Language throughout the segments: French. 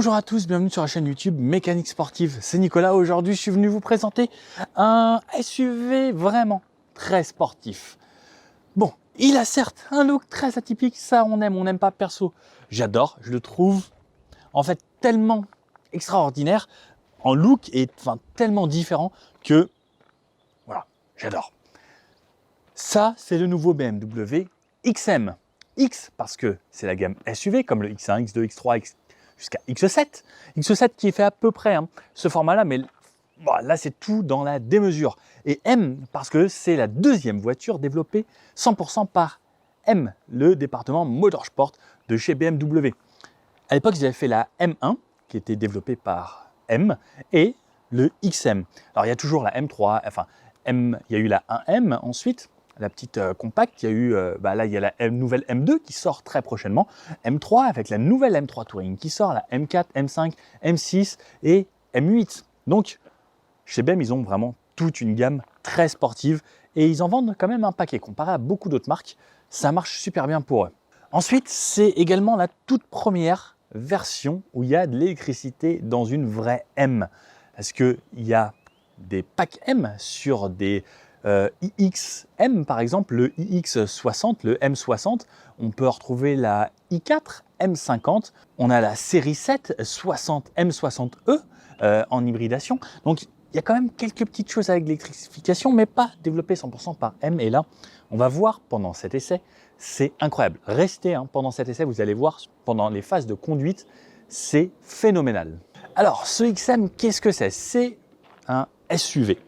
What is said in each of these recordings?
Bonjour à tous, bienvenue sur la chaîne YouTube Mécanique Sportive. C'est Nicolas. Aujourd'hui, je suis venu vous présenter un SUV vraiment très sportif. Bon, il a certes un look très atypique, ça on n'aime pas perso. J'adore, je le trouve en fait tellement extraordinaire en look et tellement différent que voilà, j'adore. Ça, c'est le nouveau BMW XM. X parce que c'est la gamme SUV comme le X1, X2, X3, jusqu'à X7. X7 qui est fait à peu près ce format-là, mais bon, là c'est tout dans la démesure. Et M parce que c'est la deuxième voiture développée 100% par M, le département Motorsport de chez BMW. À l'époque, ils avaient fait la M1 qui était développée par M et le XM. Alors il y a toujours la M3, enfin M, il y a eu la 1M ensuite. La petite compacte, il y a eu, là il y a la nouvelle M2 qui sort très prochainement, M3 avec la nouvelle M3 Touring qui sort, la M4, M5, M6 et M8. Donc chez BM, ils ont vraiment toute une gamme très sportive et ils en vendent quand même un paquet. Comparé à beaucoup d'autres marques, ça marche super bien pour eux. Ensuite, c'est également la toute première version où il y a de l'électricité dans une vraie M. Parce qu'il y a des packs M sur des iXM par exemple, le iX60, le M60, on peut retrouver la i4 M50, on a la série 7 60 M60E en hybridation. Donc il y a quand même quelques petites choses avec l'électrification, mais pas développées 100% par M. Et là, on va voir pendant cet essai, c'est incroyable. Restez pendant cet essai, vous allez voir pendant les phases de conduite, c'est phénoménal. Alors ce XM, qu'est-ce que c'est? C'est un SUV.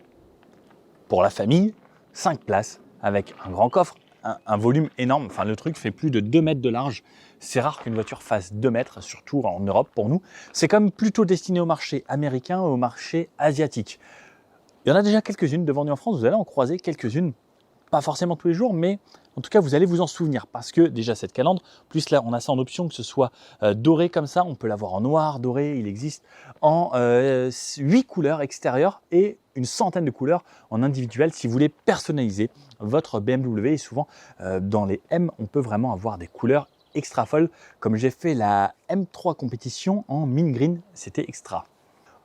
Pour la famille, 5 places avec un grand coffre, un volume énorme. Enfin, le truc fait plus de 2 mètres de large. C'est rare qu'une voiture fasse 2 mètres, surtout en Europe pour nous. C'est quand même plutôt destiné au marché américain et au marché asiatique. Il y en a déjà quelques-unes de vendues en France. Vous allez en croiser quelques-unes, pas forcément tous les jours, mais en tout cas, vous allez vous en souvenir parce que déjà cette calandre, plus là, on a ça en option que ce soit doré comme ça. On peut l'avoir en noir, doré. Il existe en 8 couleurs extérieures et une centaine de couleurs en individuel si vous voulez personnaliser votre BMW. Et souvent, dans les M, on peut vraiment avoir des couleurs extra folles. Comme j'ai fait la M3 compétition en mint green, c'était extra.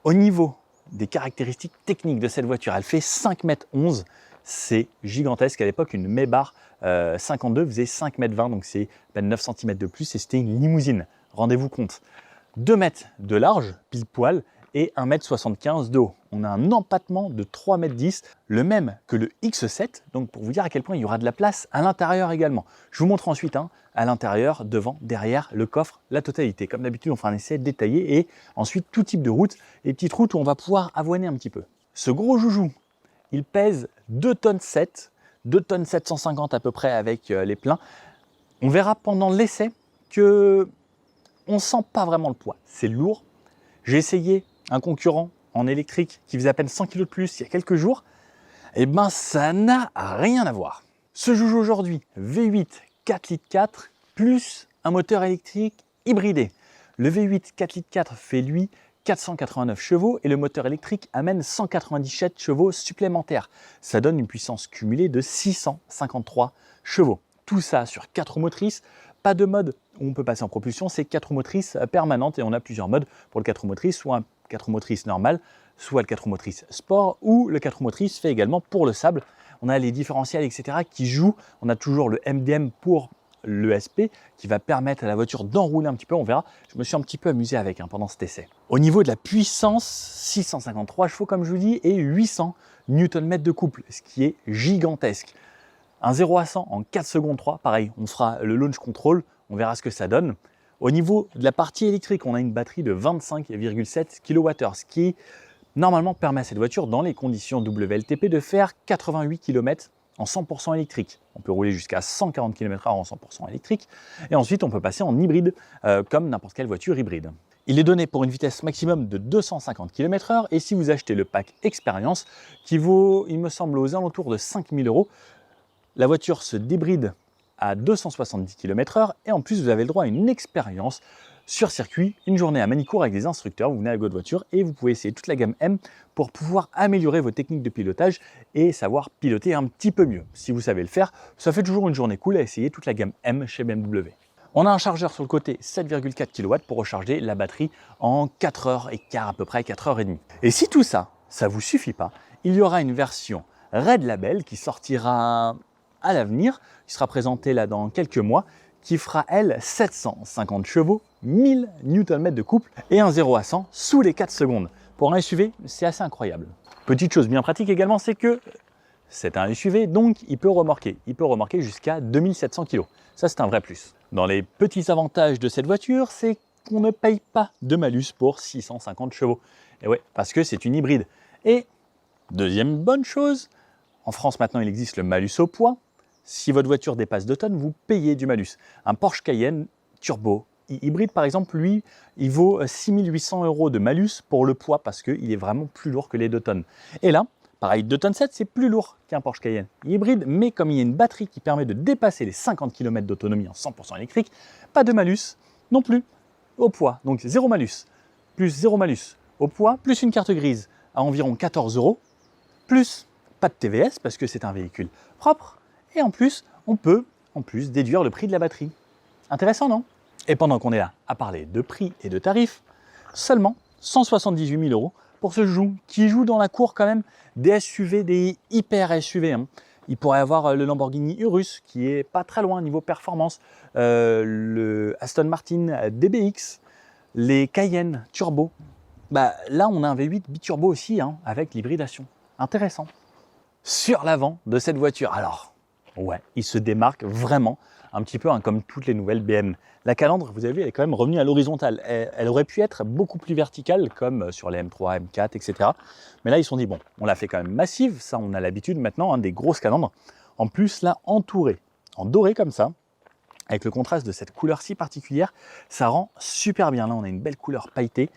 Au niveau des caractéristiques techniques de cette voiture, elle fait 5,11 m. C'est gigantesque. À l'époque, une Maybach 52 faisait 5,20 m, donc c'est 9 cm de plus et c'était une limousine. Rendez-vous compte. 2 mètres de large, pile poil, et 1,75 m de haut. On a un empattement de 3,10 m, le même que le X7, donc pour vous dire à quel point il y aura de la place à l'intérieur également. Je vous montre ensuite à l'intérieur, devant, derrière, le coffre, la totalité. Comme d'habitude, on fera un essai détaillé et ensuite tout type de route, les petites routes où on va pouvoir avoiner un petit peu. Ce gros joujou, il pèse 2,7 tonnes, 2 tonnes 750 à peu près avec les pleins. On verra pendant l'essai que on sent pas vraiment le poids. C'est lourd. J'ai essayé un concurrent en électrique qui faisait à peine 100 kg de plus il y a quelques jours. Et ben ça n'a rien à voir. Ce joujou aujourd'hui, V8 4 litres 4 plus un moteur électrique hybridé. Le V8 4 litres 4 fait lui 489 chevaux et le moteur électrique amène 197 chevaux supplémentaires. Ça donne une puissance cumulée de 653 chevaux. Tout ça sur 4 roues motrices, pas de mode où on peut passer en propulsion, c'est 4 roues motrices permanentes et on a plusieurs modes pour le 4 roues motrices, soit un 4 roues motrices normal, soit le 4 roues motrices sport ou le 4 roues motrices fait également pour le sable. On a les différentiels, etc. qui jouent. On a toujours le MDM pour l'ESP qui va permettre à la voiture d'enrouler un petit peu, on verra. Je me suis un petit peu amusé avec pendant cet essai. Au niveau de la puissance, 653 chevaux comme je vous dis et 800 Nm de couple, ce qui est gigantesque. Un 0 à 100 en 4 secondes 3, pareil, on fera le launch control, on verra ce que ça donne. Au niveau de la partie électrique, on a une batterie de 25,7 kWh, ce qui normalement permet à cette voiture, dans les conditions WLTP, de faire 88 km en 100% électrique. On peut rouler jusqu'à 140 km/h en 100% électrique. Et ensuite, on peut passer en hybride, comme n'importe quelle voiture hybride. Il est donné pour une vitesse maximum de 250 km/h. Et si vous achetez le pack Expérience, qui vaut, il me semble, aux alentours de 5 000 €, la voiture se débride à 270 km/h. Et en plus, vous avez le droit à une expérience sur circuit, une journée à Manicourt avec des instructeurs. Vous venez avec votre voiture et vous pouvez essayer toute la gamme M pour pouvoir améliorer vos techniques de pilotage et savoir piloter un petit peu mieux. Si vous savez le faire, ça fait toujours une journée cool à essayer toute la gamme M chez BMW. On a un chargeur sur le côté 7,4 kW pour recharger la batterie en 4h15 à peu près, 4h30. Et si tout ça, ça ne vous suffit pas, il y aura une version Red Label qui sortira à l'avenir, qui sera présentée là dans quelques mois, qui fera elle 750 chevaux, 1000 Nm de couple et un 0 à 100 sous les 4 secondes. Pour un SUV, c'est assez incroyable. Petite chose bien pratique également, c'est que c'est un SUV, donc il peut remorquer. Il peut remorquer jusqu'à 2700 kg. Ça, c'est un vrai plus. Dans les petits avantages de cette voiture, c'est qu'on ne paye pas de malus pour 650 chevaux. Et ouais, parce que c'est une hybride. Et deuxième bonne chose, en France maintenant, il existe le malus au poids. Si votre voiture dépasse 2 tonnes, vous payez du malus. Un Porsche Cayenne turbo hybride, par exemple, lui, il vaut 6800 € de malus pour le poids parce qu'il est vraiment plus lourd que les 2 tonnes. Et là, pareil, 2 tonnes 7, c'est plus lourd qu'un Porsche Cayenne hybride, mais comme il y a une batterie qui permet de dépasser les 50 km d'autonomie en 100% électrique, pas de malus non plus au poids. Donc 0 malus, plus 0 malus au poids, plus une carte grise à environ 14 €, plus pas de TVS parce que c'est un véhicule propre, et en plus, on peut déduire le prix de la batterie. Intéressant, non? Et pendant qu'on est là à parler de prix et de tarifs, seulement 178 000 € pour ce qui joue dans la cour quand même des SUV, des hyper SUV. Hein. Il pourrait y avoir le Lamborghini Urus qui est pas très loin niveau performance, le Aston Martin DBX, les Cayenne Turbo. Bah, là, on a un V8 biturbo aussi hein, avec l'hybridation. Intéressant. Sur l'avant de cette voiture, alors, ouais, il se démarque vraiment un petit peu hein, comme toutes les nouvelles BM. La calandre, vous avez vu, elle est quand même revenue à l'horizontale. Elle aurait pu être beaucoup plus verticale, comme sur les M3, M4, etc. Mais là, ils se sont dit, bon, on l'a fait quand même massive, ça, on a l'habitude maintenant, hein, des grosses calandres. En plus, là, entourée, en doré comme ça, avec le contraste de cette couleur si particulière, ça rend super bien. Là, on a une belle couleur pailletée.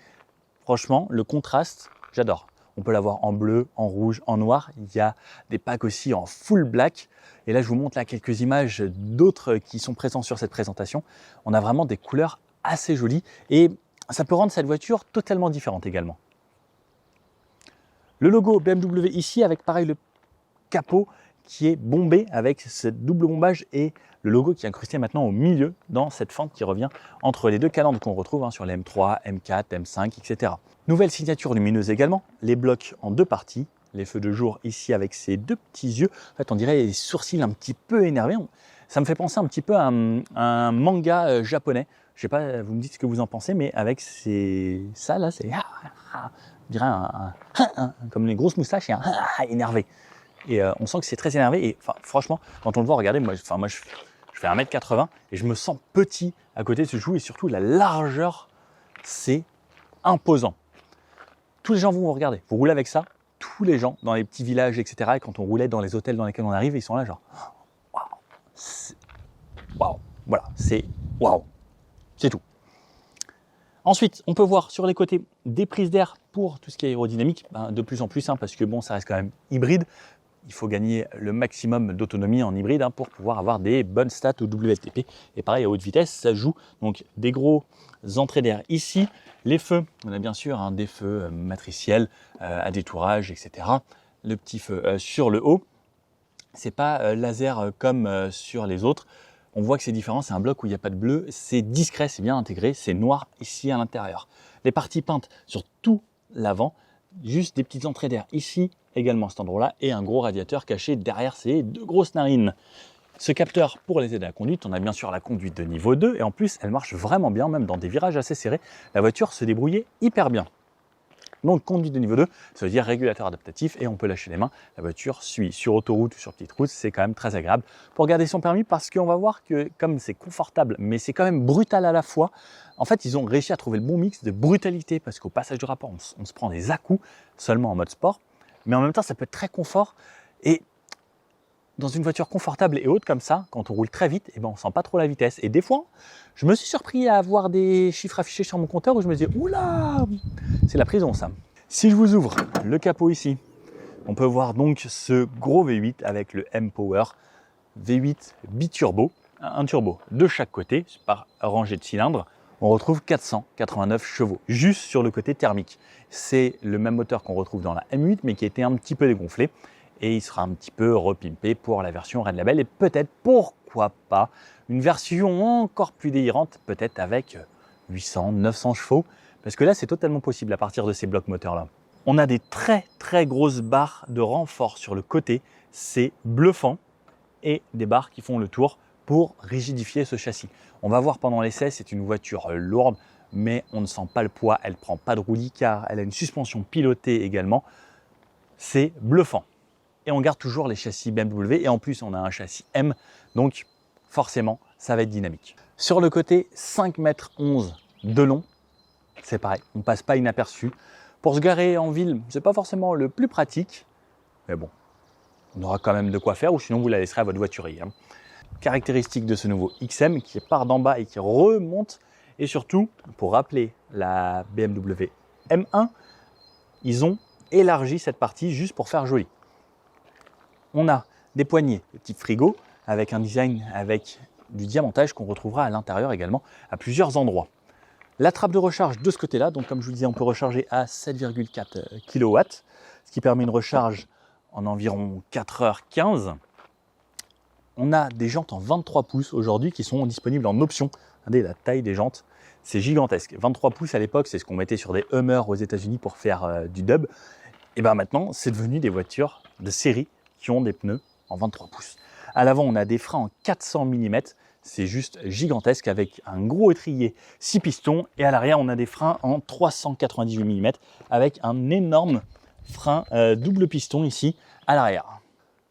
Franchement, le contraste, j'adore. On peut l'avoir en bleu, en rouge, en noir. Il y a des packs aussi en full black. Et là, je vous montre là quelques images d'autres qui sont présents sur cette présentation. On a vraiment des couleurs assez jolies et ça peut rendre cette voiture totalement différente également. Le logo BMW ici avec pareil le capot qui est bombé avec ce double bombage et le logo qui est incrusté maintenant au milieu dans cette fente qui revient entre les deux calandres qu'on retrouve hein, sur les M3, M4, M5, etc. Nouvelle signature lumineuse également, les blocs en deux parties, les feux de jour ici avec ces deux petits yeux. En fait, on dirait les sourcils un petit peu énervés. Ça me fait penser un petit peu à un manga japonais. Je sais pas, vous me dites ce que vous en pensez, mais avec ça là, c'est on dirait comme les grosses moustaches et un énervé. Et on sent que c'est très énervé. Et franchement, quand on le voit, regardez, moi je fais 1m80 et je me sens petit à côté de ce joue. Et surtout, la largeur, c'est imposant. Tous les gens vont vous regarder. Vous roulez avec ça, tous les gens dans les petits villages, etc. Et quand on roulait dans les hôtels dans lesquels on arrive, ils sont là genre waouh, waouh, voilà, c'est waouh, c'est tout. Ensuite, on peut voir sur les côtés des prises d'air pour tout ce qui est aérodynamique, de plus en plus, hein, parce que bon, ça reste quand même hybride. Il faut gagner le maximum d'autonomie en hybride hein, pour pouvoir avoir des bonnes stats au WLTP. Et pareil, à haute vitesse, ça joue. Donc des gros entrées d'air ici. Les feux, on a bien sûr hein, des feux matriciels à détourage, etc. Le petit feu sur le haut. C'est pas laser comme sur les autres. On voit que c'est différent, c'est un bloc où il n'y a pas de bleu. C'est discret, c'est bien intégré. C'est noir ici à l'intérieur. Les parties peintes sur tout l'avant. Juste des petites entrées d'air ici, également à cet endroit-là, et un gros radiateur caché derrière ces deux grosses narines. Ce capteur pour les aides à la conduite, on a bien sûr la conduite de niveau 2, et en plus, elle marche vraiment bien, même dans des virages assez serrés. La voiture se débrouillait hyper bien. Donc, conduite de niveau 2, ça veut dire régulateur adaptatif, et on peut lâcher les mains. La voiture suit sur autoroute ou sur petite route, c'est quand même très agréable pour garder son permis, parce qu'on va voir que comme c'est confortable, mais c'est quand même brutal à la fois, en fait, ils ont réussi à trouver le bon mix de brutalité, parce qu'au passage du rapport, on se prend des à-coups seulement en mode sport, mais en même temps, ça peut être très confort. Et dans une voiture confortable et haute comme ça, quand on roule très vite, eh ben, on ne sent pas trop la vitesse. Et des fois, je me suis surpris à avoir des chiffres affichés sur mon compteur où je me disais, oula, c'est la prison ça. Si je vous ouvre le capot ici, on peut voir donc ce gros V8 avec le M-Power V8 biturbo, un turbo de chaque côté par rangée de cylindres. On retrouve 489 chevaux, juste sur le côté thermique. C'est le même moteur qu'on retrouve dans la M8, mais qui a été un petit peu dégonflé. et il sera un petit peu repimpé pour la version Red Label et peut-être, pourquoi pas, une version encore plus délirante, peut-être avec 800, 900 chevaux, parce que là c'est totalement possible à partir de ces blocs moteurs là. On a des très grosses barres de renfort sur le côté, c'est bluffant, et des barres qui font le tour pour rigidifier ce châssis. On va voir pendant l'essai, c'est une voiture lourde, mais on ne sent pas le poids, elle ne prend pas de roulis car elle a une suspension pilotée également. C'est bluffant. Et on garde toujours les châssis BMW et en plus on a un châssis M, donc forcément ça va être dynamique. Sur le côté, 5,11 m de long, c'est pareil, on ne passe pas inaperçu. Pour se garer en ville, c'est pas forcément le plus pratique, mais bon, on aura quand même de quoi faire ou sinon vous la laisserez à votre voiturier. Caractéristique de ce nouveau XM qui part d'en bas et qui remonte, et surtout, pour rappeler la BMW M1, ils ont élargi cette partie juste pour faire joli. On a des poignées de type frigo avec un design avec du diamantage qu'on retrouvera à l'intérieur également à plusieurs endroits. La trappe de recharge de ce côté-là, donc comme je vous disais, on peut recharger à 7,4 kW, ce qui permet une recharge en environ 4h15. On a des jantes en 23 pouces aujourd'hui qui sont disponibles en option. Regardez la taille des jantes, c'est gigantesque. 23 pouces à l'époque, c'est ce qu'on mettait sur des Hummer aux États-Unis pour faire du dub. Et bien maintenant, c'est devenu des voitures de série qui ont des pneus en 23 pouces. À l'avant, on a des freins en 400 mm. C'est juste gigantesque avec un gros étrier 6 pistons. Et à l'arrière, on a des freins en 398 mm avec un énorme frein double piston ici à l'arrière.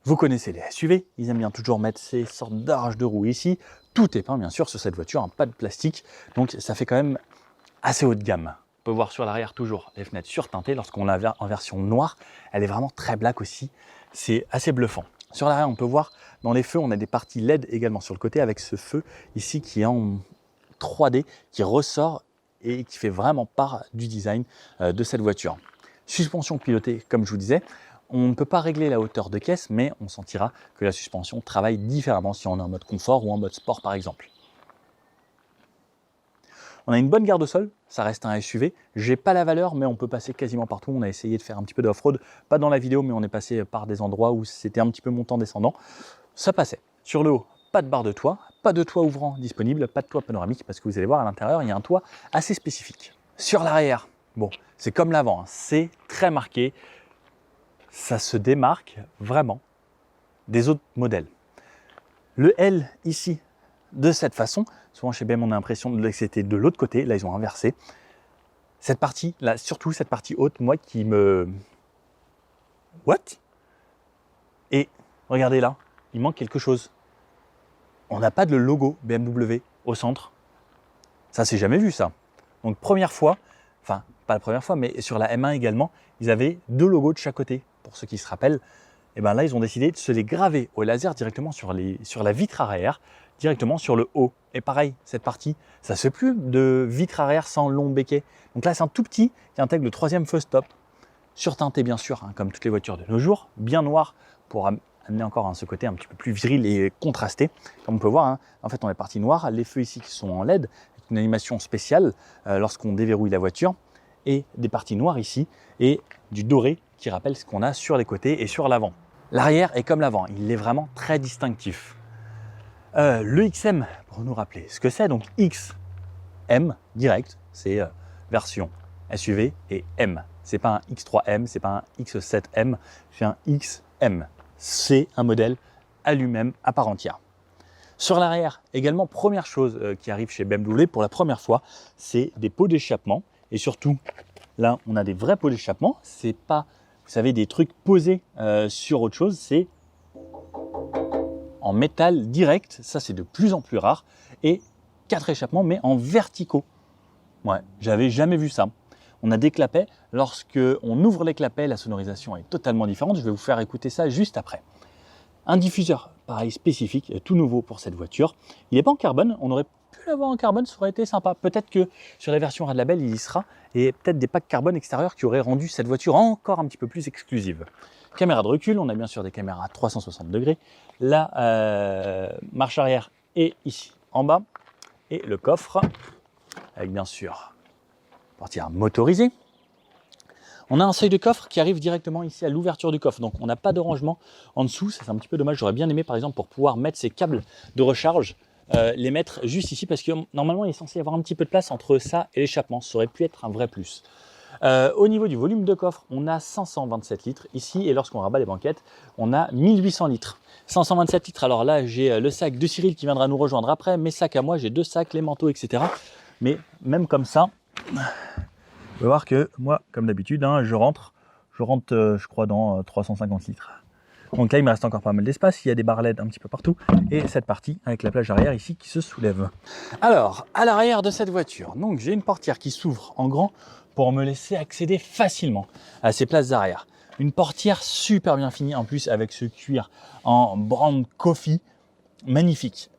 Vous connaissez les SUV, ils aiment bien toujours mettre ces sortes d'arches de roues ici. Tout est peint bien sûr sur cette voiture, pas de plastique. Donc ça fait quand même assez haut de gamme. On peut voir sur l'arrière toujours les fenêtres surteintées. Lorsqu'on l'a en version noire, elle est vraiment très black aussi. C'est assez bluffant. Sur l'arrière, on peut voir dans les feux, on a des parties LED également sur le côté avec ce feu ici qui est en 3D, qui ressort et qui fait vraiment part du design de cette voiture. Suspension pilotée, comme je vous disais. On ne peut pas régler la hauteur de caisse, mais on sentira que la suspension travaille différemment si on est en mode confort ou en mode sport par exemple. On a une bonne garde au sol, ça reste un SUV. J'ai pas la valeur, mais on peut passer quasiment partout. On a essayé de faire un petit peu d'off-road, pas dans la vidéo, mais on est passé par des endroits où c'était un petit peu montant-descendant. Ça passait. Sur le haut, pas de barre de toit, pas de toit ouvrant disponible, pas de toit panoramique, parce que vous allez voir à l'intérieur, il y a un toit assez spécifique. Sur l'arrière, bon, c'est comme l'avant, hein, c'est très marqué. Ça se démarque vraiment des autres modèles. Le L ici, de cette façon, souvent chez BM on a l'impression que c'était de l'autre côté, là ils ont inversé. Cette partie, là surtout cette partie haute, moi qui me... What? Et regardez là, il manque quelque chose. On n'a pas de logo BMW au centre. Ça c'est jamais vu ça. Donc première fois, enfin pas la première fois, mais sur la M1 également, ils avaient deux logos de chaque côté. Pour ceux qui se rappellent, et bien là ils ont décidé de se les graver au laser directement sur la vitre arrière, directement sur le haut. Et pareil, cette partie, ça se fait plus de vitre arrière sans long béquet. Donc là c'est un tout petit qui intègre le troisième feu stop, surteinté bien sûr, hein, comme toutes les voitures de nos jours, bien noir pour amener encore ce côté un petit peu plus viril et contrasté. Comme on peut voir, hein, en fait on est parti noir, les feux ici qui sont en LED, avec une animation spéciale lorsqu'on déverrouille la voiture, et des parties noires ici, et du doré qui rappelle ce qu'on a sur les côtés et sur l'avant. L'arrière est comme l'avant, il est vraiment très distinctif. Le XM, pour nous rappeler ce que c'est, donc XM direct, c'est version SUV et M. C'est pas un X3M, c'est pas un X7M, c'est un XM. C'est un modèle à lui-même, à part entière. Sur l'arrière, également, première chose qui arrive chez BMW pour la première fois, c'est des pots d'échappement. Et surtout, là, on a des vrais pots d'échappement. C'est pas, vous savez, des trucs posés sur autre chose. C'est en métal direct. Ça, c'est de plus en plus rare. Et 4 échappements, mais en verticaux. Ouais, j'avais jamais vu ça. On a des clapets. Lorsque on ouvre les clapets, la sonorisation est totalement différente. Je vais vous faire écouter ça juste après. Un diffuseur, pareil, spécifique, tout nouveau pour cette voiture. Il n'est pas en carbone. On aurait pu l'avoir en carbone, ça aurait été sympa. Peut-être que sur la version Red Label, il y sera. Et peut-être des packs carbone extérieurs qui auraient rendu cette voiture encore un petit peu plus exclusive. Caméra de recul, on a bien sûr des caméras à 360 degrés. La marche arrière est ici, en bas. Et le coffre, avec bien sûr portière motorisée. On a un seuil de coffre qui arrive directement ici à l'ouverture du coffre. Donc on n'a pas de rangement en dessous. Ça, c'est un petit peu dommage. J'aurais bien aimé par exemple pour pouvoir mettre ces câbles de recharge, les mettre juste ici parce que normalement il est censé y avoir un petit peu de place entre ça et l'échappement. Ça aurait pu être un vrai plus. Au niveau du volume de coffre, on a 527 litres ici et lorsqu'on rabat les banquettes, on a 1800 litres. 527 litres, alors là j'ai le sac de Cyril qui viendra nous rejoindre après, mes sacs à moi, j'ai 2 sacs, les manteaux, etc. Mais même comme ça, vous pouvez voir que moi, comme d'habitude, hein, je rentre, je crois dans 350 litres. Donc là, il me reste encore pas mal d'espace. Il y a des barres LED un petit peu partout. Et cette partie avec la plage arrière ici qui se soulève. Alors, à l'arrière de cette voiture, donc j'ai une portière qui s'ouvre en grand pour me laisser accéder facilement à ces places arrière. Une portière super bien finie en plus avec ce cuir en brown coffee. Magnifique.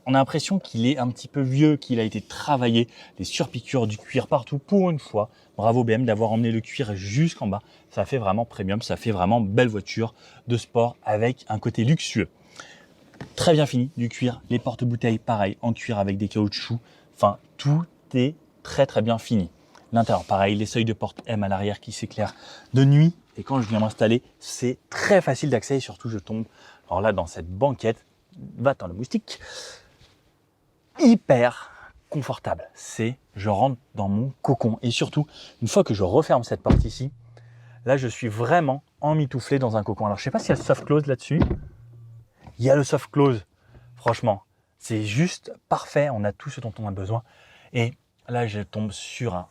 On a l'impression qu'il est un petit peu vieux, qu'il a été travaillé, des surpiqûres du cuir partout pour une fois. Bravo BM d'avoir emmené le cuir jusqu'en bas. Ça fait vraiment premium, ça fait vraiment belle voiture de sport avec un côté luxueux. Très bien fini, du cuir, les porte-bouteilles pareil, en cuir avec des caoutchoucs. Enfin, tout est très très bien fini. L'intérieur pareil, les seuils de porte M à l'arrière qui s'éclairent de nuit. Et quand je viens m'installer, c'est très facile d'accès et surtout je tombe, alors là dans cette banquette, va-t'en le moustique, hyper confortable. Je rentre dans mon cocon. Et surtout, une fois que je referme cette porte ici, là, je suis vraiment emmitouflé dans un cocon. Alors, je sais pas s'il y a le soft close là-dessus. Il y a le soft close. Franchement, c'est juste parfait. On a tout ce dont on a besoin. Et là, je tombe sur un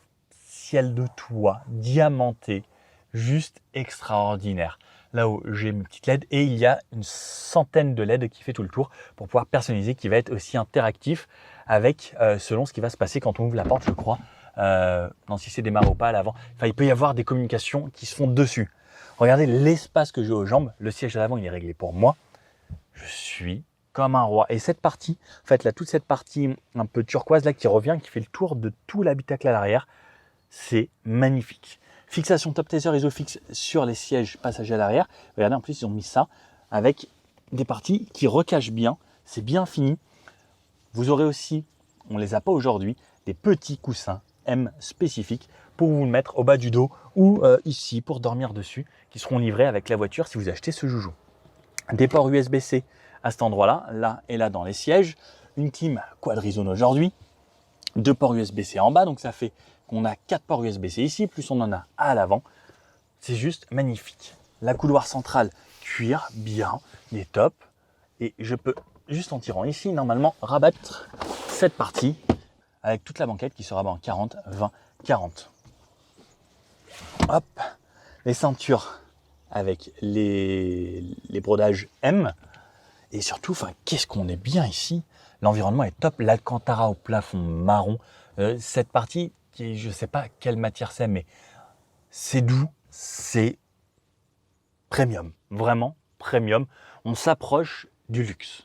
ciel de toit diamanté, juste extraordinaire. Là-haut, j'ai mes petites LED et il y a une centaine de LED qui fait tout le tour pour pouvoir personnaliser, qui va être aussi interactif avec selon ce qui va se passer quand on ouvre la porte, je crois. Non, si c'est démarré ou pas à l'avant. Enfin, il peut y avoir des communications qui se font dessus. Regardez l'espace que j'ai aux jambes. Le siège à l'avant, il est réglé pour moi. Je suis comme un roi. Et cette partie, en fait, là, toute cette partie un peu turquoise là qui revient, qui fait le tour de tout l'habitacle à l'arrière, c'est magnifique. Fixation top taser isofix sur les sièges passagers à l'arrière. Regardez, en plus, ils ont mis ça avec des parties qui recachent bien. C'est bien fini. Vous aurez aussi, on ne les a pas aujourd'hui, des petits coussins M spécifiques pour vous le mettre au bas du dos ou ici pour dormir dessus, qui seront livrés avec la voiture si vous achetez ce joujou. Des ports USB-C à cet endroit-là, là et là dans les sièges. Une clim quadri-zone aujourd'hui. 2 ports USB-C en bas, donc ça fait qu'on a 4 ports USB-C ici, plus on en a à l'avant. C'est juste magnifique. La couloir centrale, cuir, bien, il est top. Et je peux, juste en tirant ici, normalement, rabattre cette partie avec toute la banquette qui se rabat en 40, 20, 40. Hop, les ceintures avec les brodages M. Et surtout, enfin, qu'est-ce qu'on est bien ici. L'environnement est top. L'Alcantara au plafond marron. Cette partie, qui, je ne sais pas quelle matière c'est, mais c'est doux, c'est premium. Vraiment premium. On s'approche du luxe.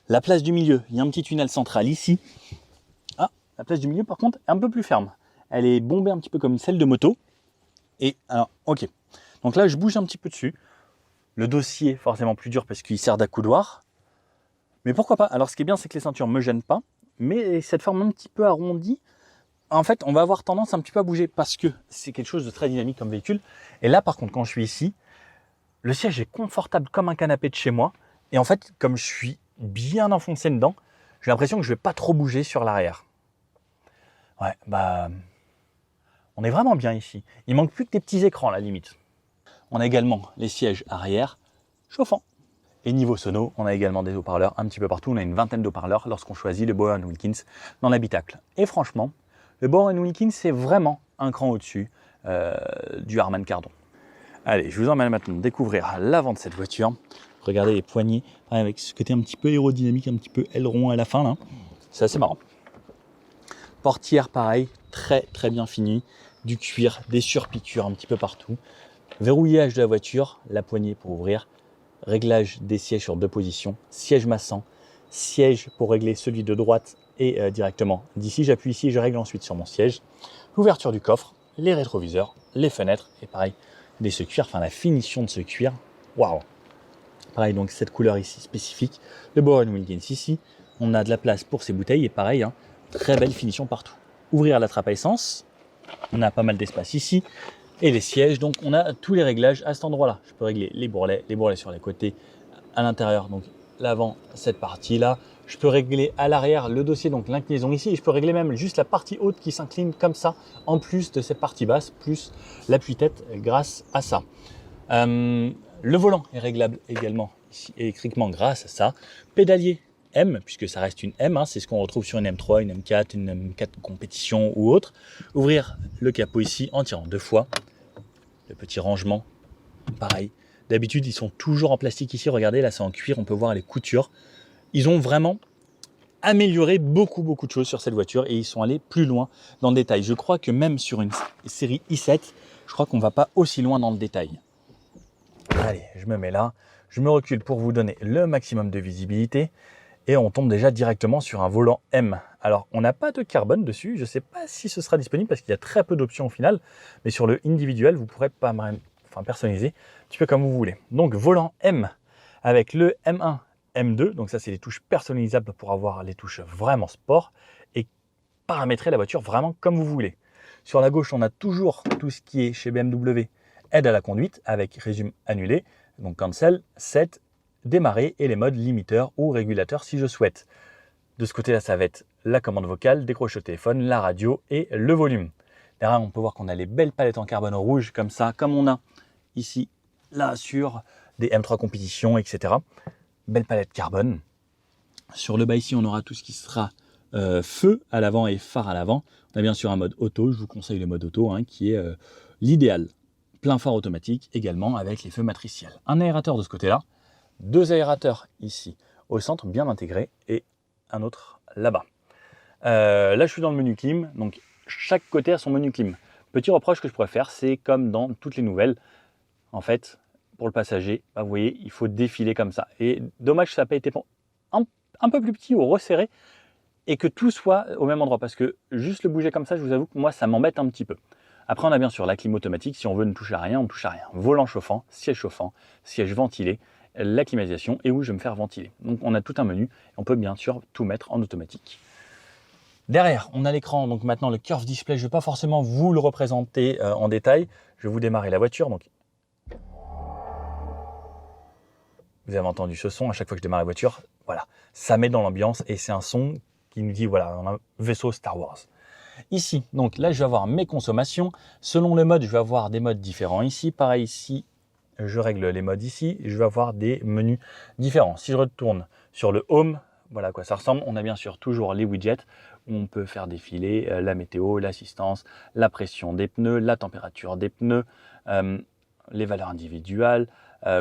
La place du milieu, il y a un petit tunnel central ici. Ah, la place du milieu, par contre, est un peu plus ferme. Elle est bombée un petit peu comme une selle de moto. Et alors, ok. Donc là, je bouge un petit peu dessus. Le dossier, forcément plus dur parce qu'il sert d'accoudoir. Mais pourquoi pas? Alors, ce qui est bien, c'est que les ceintures ne me gênent pas. Mais cette forme un petit peu arrondie, en fait, on va avoir tendance un petit peu à bouger parce que c'est quelque chose de très dynamique comme véhicule. Et là, par contre, quand je suis ici, le siège est confortable comme un canapé de chez moi. Et en fait, comme je suis bien enfoncé dedans, j'ai l'impression que je ne vais pas trop bouger sur l'arrière. Ouais, bah, on est vraiment bien ici. Il manque plus que des petits écrans, à la limite. On a également les sièges arrière chauffants. Et niveau sono, on a également des haut-parleurs un petit peu partout. On a une vingtaine d'haut-parleurs lorsqu'on choisit le Bowen Wilkins dans l'habitacle. Et franchement, le Bowen Wilkins, c'est vraiment un cran au-dessus du Harman Kardon. Allez, je vous emmène maintenant découvrir l'avant de cette voiture. Regardez les poignées avec ce côté un petit peu aérodynamique, un petit peu aileron à la fin là. C'est assez marrant. Portière pareil, très très bien finie. Du cuir, des surpiqûres un petit peu partout. Verrouillage de la voiture, la poignée pour ouvrir. Réglage des sièges sur 2 positions, siège massant, siège pour régler celui de droite et directement d'ici. J'appuie ici et je règle ensuite sur mon siège. L'ouverture du coffre, les rétroviseurs, les fenêtres et pareil, ce cuir, enfin la finition de ce cuir, waouh! Pareil, donc cette couleur ici spécifique, le Bowen Wilkins ici, on a de la place pour ces bouteilles et pareil, hein, très belle finition partout. Ouvrir la trappe à essence, On a pas mal d'espace ici. Et les sièges, donc on a tous les réglages à cet endroit-là. Je peux régler les bourrelets sur les côtés, à l'intérieur, donc l'avant, cette partie-là. Je peux régler à l'arrière le dossier, donc l'inclinaison ici. Et je peux régler même juste la partie haute qui s'incline comme ça, en plus de cette partie basse, plus l'appui-tête grâce à ça. Le volant est réglable également ici électriquement grâce à ça. Pédalier M, puisque ça reste une M, c'est ce qu'on retrouve sur une M3, une M4, une M4 compétition ou autre. Ouvrir le capot ici en tirant 2 fois. Le petit rangement, pareil. D'habitude, ils sont toujours en plastique ici. Regardez, là, c'est en cuir. On peut voir les coutures. Ils ont vraiment amélioré beaucoup de choses sur cette voiture et ils sont allés plus loin dans le détail. Je crois que même sur une série i7, je crois qu'on ne va pas aussi loin dans le détail. Allez, je me mets là. Je me recule pour vous donner le maximum de visibilité. Et on tombe déjà directement sur un volant M. Alors, on n'a pas de carbone dessus. Je ne sais pas si ce sera disponible parce qu'il y a très peu d'options au final. Mais sur le individuel, vous pourrez pas personnaliser un petit peu comme vous voulez. Donc, volant M avec le M1, M2. Donc ça, c'est les touches personnalisables pour avoir les touches vraiment sport et paramétrer la voiture vraiment comme vous voulez. Sur la gauche, on a toujours tout ce qui est chez BMW, aide à la conduite avec régime annulé. Donc, cancel, set, démarrer et les modes limiteur ou régulateur si je souhaite. De ce côté-là, ça va être la commande vocale, décrocher au téléphone, la radio et le volume. Derrière, on peut voir qu'on a les belles palettes en carbone rouge comme ça, comme on a ici, là, sur des M3 compétition, etc. Belle palette carbone. Sur le bas ici, on aura tout ce qui sera feu à l'avant et phare à l'avant. On a bien sûr un mode auto, je vous conseille le mode auto, qui est l'idéal. Plein phare automatique également avec les feux matriciels. Un aérateur de ce côté-là. 2 aérateurs ici au centre bien intégrés et un autre là-bas. Là je suis dans le menu clim, donc chaque côté a son menu clim. Petit reproche que je pourrais faire, c'est comme dans toutes les nouvelles, en fait pour le passager, vous voyez il faut défiler comme ça. Et dommage que ça n'a pas été un peu plus petit ou resserré et que tout soit au même endroit parce que juste le bouger comme ça, je vous avoue que moi ça m'embête un petit peu. Après on a bien sûr la clim automatique, si on veut ne toucher à rien, on ne touche à rien. Volant chauffant, siège ventilé, la climatisation et où je vais me faire ventiler. Donc on a tout un menu et on peut bien sûr tout mettre en automatique. Derrière, on a l'écran, donc maintenant le curve display, je ne vais pas forcément vous le représenter en détail. Je vais vous démarrer la voiture. Donc vous avez entendu ce son à chaque fois que je démarre la voiture. Voilà, ça met dans l'ambiance et c'est un son qui nous dit voilà, on a un vaisseau Star Wars. Ici, donc là je vais avoir mes consommations. Selon le mode, je vais avoir des modes différents ici. Pareil ici, je règle les modes ici et je vais avoir des menus différents. Si je retourne sur le Home, voilà à quoi ça ressemble. On a bien sûr toujours les widgets où on peut faire défiler la météo, l'assistance, la pression des pneus, la température des pneus, les valeurs individuelles,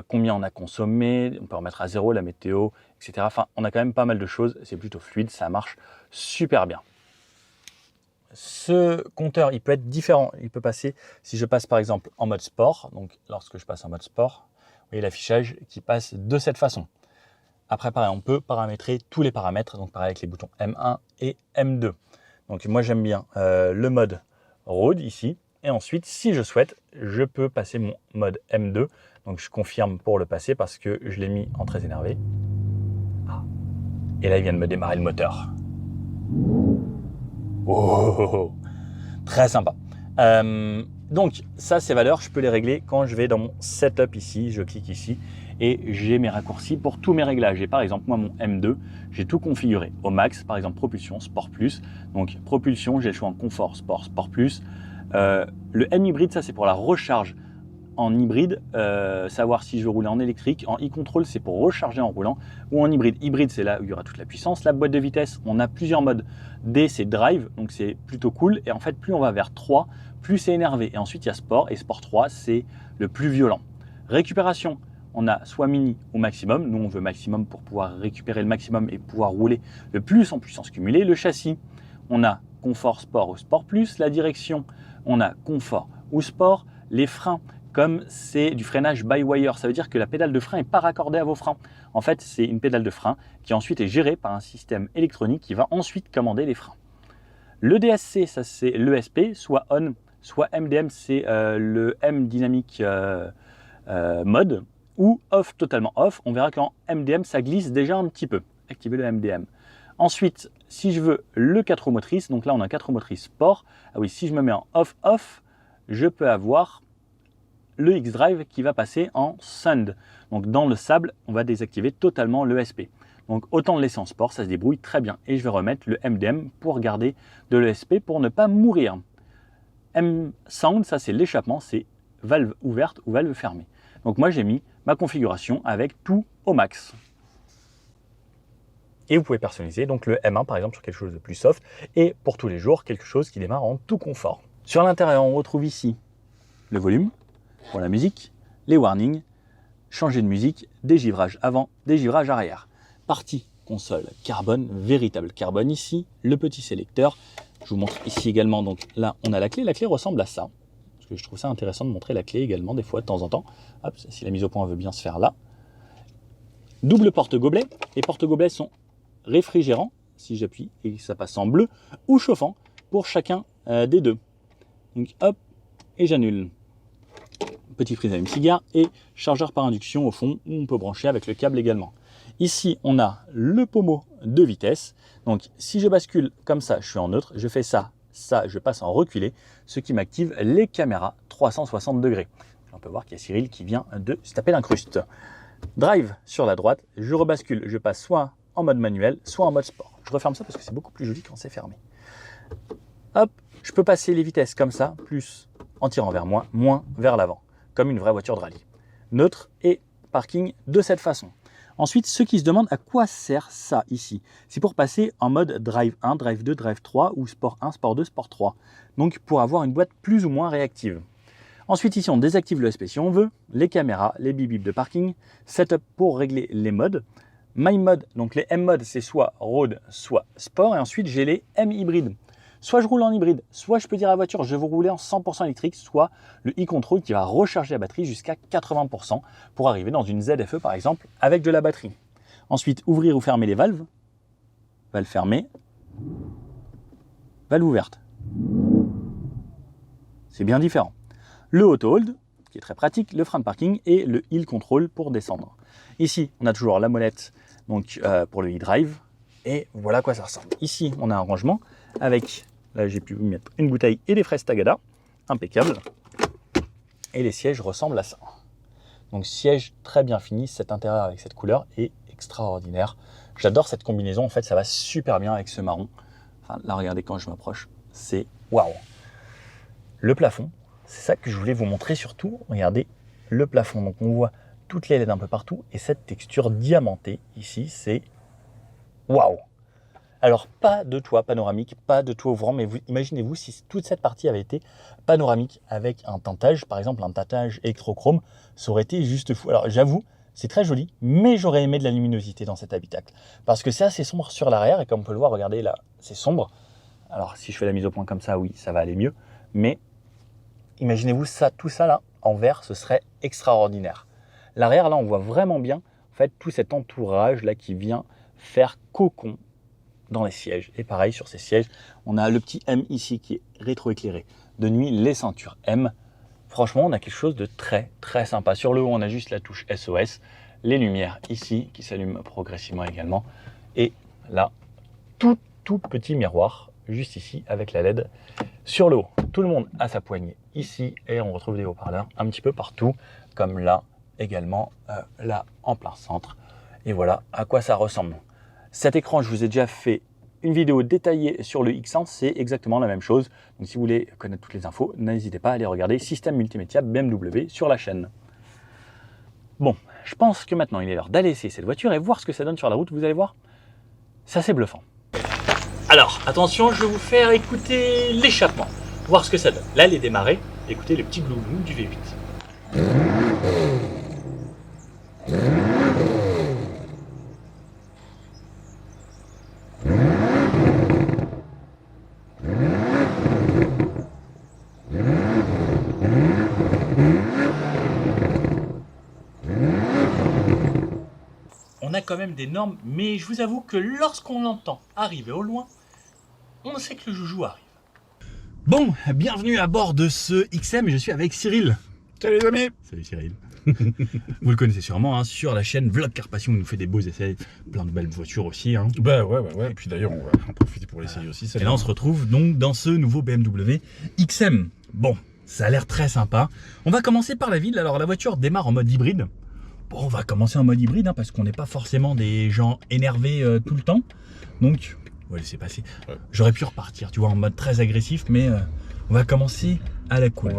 combien on a consommé, on peut remettre à 0 la météo, etc. Enfin, on a quand même pas mal de choses. C'est plutôt fluide, ça marche super bien. Ce compteur, il peut être différent. Il peut passer, si je passe par exemple en mode sport, donc lorsque je passe en mode sport, vous voyez l'affichage qui passe de cette façon. Après, pareil, on peut paramétrer tous les paramètres, donc pareil avec les boutons M1 et M2. Donc moi, j'aime bien le mode Road ici. Et ensuite, si je souhaite, je peux passer mon mode M2. Donc je confirme pour le passer parce que je l'ai mis en très énervé. Et là, il vient de me démarrer le moteur. Oh, très sympa. Donc ça, ces valeurs, je peux les régler quand je vais dans mon setup ici. Je clique ici et j'ai mes raccourcis pour tous mes réglages. Et par exemple, moi, mon M2, j'ai tout configuré au max. Par exemple, propulsion, sport plus. Donc propulsion, j'ai le choix en confort, sport, sport plus. Le M hybride, ça c'est pour la recharge en hybride, savoir si je veux rouler en électrique. En e-control, c'est pour recharger en roulant. Ou en hybride. Hybride, c'est là où il y aura toute la puissance. La boîte de vitesse, on a plusieurs modes. D, c'est drive, donc c'est plutôt cool. Et en fait, plus on va vers 3, plus c'est énervé. Et ensuite, il y a sport. Et sport 3, c'est le plus violent. Récupération, on a soit mini ou maximum. Nous, on veut maximum pour pouvoir récupérer le maximum et pouvoir rouler le plus en puissance cumulée. Le châssis, on a confort, sport ou sport plus. La direction, on a confort ou sport. Les freins, comme c'est du freinage by wire, ça veut dire que la pédale de frein n'est pas raccordée à vos freins. En fait, c'est une pédale de frein qui ensuite est gérée par un système électronique qui va ensuite commander les freins. Le DSC, ça c'est l'ESP, soit on, soit MDM, c'est le M dynamique mode, ou off, totalement off. On verra qu'en MDM, ça glisse déjà un petit peu. Activez le MDM. Ensuite, si je veux le 4 roues motrices, donc là on a 4 roues motrices sport, ah oui, si je me mets en off-off, je peux avoir le X-Drive qui va passer en Sand. Donc dans le sable, on va désactiver totalement l'ESP. Donc autant le laisser en sport, ça se débrouille très bien. Et je vais remettre le MDM pour garder de l'ESP pour ne pas mourir. M-Sound, ça c'est l'échappement, c'est valve ouverte ou valve fermée. Donc moi j'ai mis ma configuration avec tout au max. Et vous pouvez personnaliser donc le M1 par exemple sur quelque chose de plus soft et pour tous les jours quelque chose qui démarre en tout confort. Sur l'intérieur on retrouve ici le volume pour la musique, les warnings, changer de musique, dégivrage avant, dégivrage arrière. Partie console carbone, véritable carbone ici, le petit sélecteur. Je vous montre ici également, donc là on a la clé ressemble à ça. Parce que je trouve ça intéressant de montrer la clé également des fois de temps en temps. Hop, si la mise au point veut bien se faire là. Double porte-gobelet, les porte-gobelets sont réfrigérants, si j'appuie et ça passe en bleu, ou chauffant pour chacun des deux. Donc hop, et j'annule. Petit prise allume-cigare et chargeur par induction au fond où on peut brancher avec le câble également. Ici, on a le pommeau de vitesse. Donc, si je bascule comme ça, je suis en neutre. Je fais ça, je passe en reculé, ce qui m'active les caméras 360 degrés. On peut voir qu'il y a Cyril qui vient de se taper l'incruste. Drive sur la droite, je rebascule, je passe soit en mode manuel, soit en mode sport. Je referme ça parce que c'est beaucoup plus joli quand c'est fermé. Hop, je peux passer les vitesses comme ça, plus en tirant vers moi, moins vers l'avant, comme une vraie voiture de rallye. Neutre et parking de cette façon. Ensuite, ceux qui se demandent à quoi sert ça ici, c'est pour passer en mode Drive 1, Drive 2, Drive 3 ou Sport 1, Sport 2, Sport 3. Donc pour avoir une boîte plus ou moins réactive. Ensuite ici on désactive l'ESP si on veut, les caméras, les bip de parking, setup pour régler les modes, My Mode, donc les M modes c'est soit road, soit sport, et ensuite j'ai les M hybrides. Soit je roule en hybride, soit je peux dire à la voiture je veux rouler en 100% électrique, soit le e-control qui va recharger la batterie jusqu'à 80% pour arriver dans une ZFE par exemple avec de la batterie. Ensuite, ouvrir ou fermer les valves. Valve fermée. Valve ouverte. C'est bien différent. Le auto-hold, qui est très pratique, le frein de parking et le hill control pour descendre. Ici, on a toujours la molette donc, pour le e-drive. Et voilà à quoi ça ressemble. Ici, on a un rangement avec, là j'ai pu mettre une bouteille et des fraises Tagada, impeccable. Et les sièges ressemblent à ça. Donc siège très bien fini, cet intérieur avec cette couleur est extraordinaire. J'adore cette combinaison, en fait ça va super bien avec ce marron. Enfin, là regardez quand je m'approche, c'est waouh. Le plafond, c'est ça que je voulais vous montrer surtout. Regardez le plafond, donc on voit toutes les LED un peu partout et cette texture diamantée ici, c'est waouh. Alors, pas de toit panoramique, pas de toit ouvrant, mais imaginez-vous si toute cette partie avait été panoramique avec un teintage, par exemple un teintage électrochrome, ça aurait été juste fou. Alors, j'avoue, c'est très joli, mais j'aurais aimé de la luminosité dans cet habitacle. Parce que c'est assez sombre sur l'arrière, et comme on peut le voir, regardez là, c'est sombre. Alors, si je fais la mise au point comme ça, oui, ça va aller mieux. Mais imaginez-vous ça, tout ça là, en vert, ce serait extraordinaire. L'arrière, là, on voit vraiment bien, en fait, tout cet entourage là qui vient faire cocon dans les sièges. Et pareil, sur ces sièges, on a le petit M ici qui est rétroéclairé. De nuit, les ceintures M. Franchement, on a quelque chose de très, très sympa. Sur le haut, on a juste la touche SOS. Les lumières ici qui s'allument progressivement également. Et là, tout petit miroir juste ici avec la LED sur le haut. Tout le monde a sa poignée ici et on retrouve des haut-parleurs un petit peu partout, comme là également, là en plein centre. Et voilà à quoi ça ressemble. Cet écran, je vous ai déjà fait une vidéo détaillée sur le X100, c'est exactement la même chose. Donc si vous voulez connaître toutes les infos, n'hésitez pas à aller regarder Système Multimédia BMW sur la chaîne. Bon, je pense que maintenant il est l'heure d'aller essayer cette voiture et voir ce que ça donne sur la route. Vous allez voir, c'est assez bluffant. Alors, attention, je vais vous faire écouter l'échappement, voir ce que ça donne. Là, elle est démarrée, écoutez le petit glouglou du V8. On a quand même des normes, mais je vous avoue que lorsqu'on l'entend arriver au loin, on sait que le joujou arrive. Bon, bienvenue à bord de ce XM, je suis avec Cyril. Salut les amis. Salut Cyril. Vous le connaissez sûrement, hein, sur la chaîne Vlog Car Passion, il nous fait des beaux essais, plein de belles voitures aussi. Hein. Bah ouais. Et puis d'ailleurs, on va en profiter pour l'essayer aussi. Et là, on se retrouve donc dans ce nouveau BMW XM. Bon, ça a l'air très sympa. On va commencer par la ville. Alors, la voiture démarre en mode hybride. Bon, on va commencer en mode hybride, hein, parce qu'on n'est pas forcément des gens énervés tout le temps. Donc, on va laisser passer. Ouais. J'aurais pu repartir, tu vois, en mode très agressif, mais on va commencer à la cool.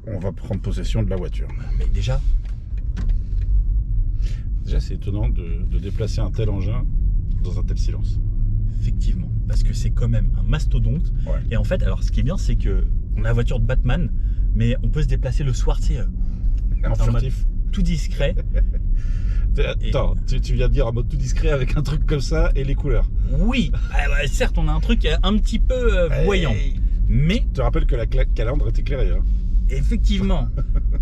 On va prendre possession de la voiture. Mais déjà, c'est étonnant de déplacer un tel engin dans un tel silence. effectivement, parce que c'est quand même un mastodonte. Ouais. Et en fait, alors ce qui est bien, c'est que on a la voiture de Batman, mais on peut se déplacer le soir, tu sais, En furtif. tout discret. Attends, tu viens de dire en mode tout discret avec un truc comme ça et les couleurs. Oui, certes, on a un truc un petit peu voyant, mais Je te rappelle que la calandre est éclairée. Hein. effectivement,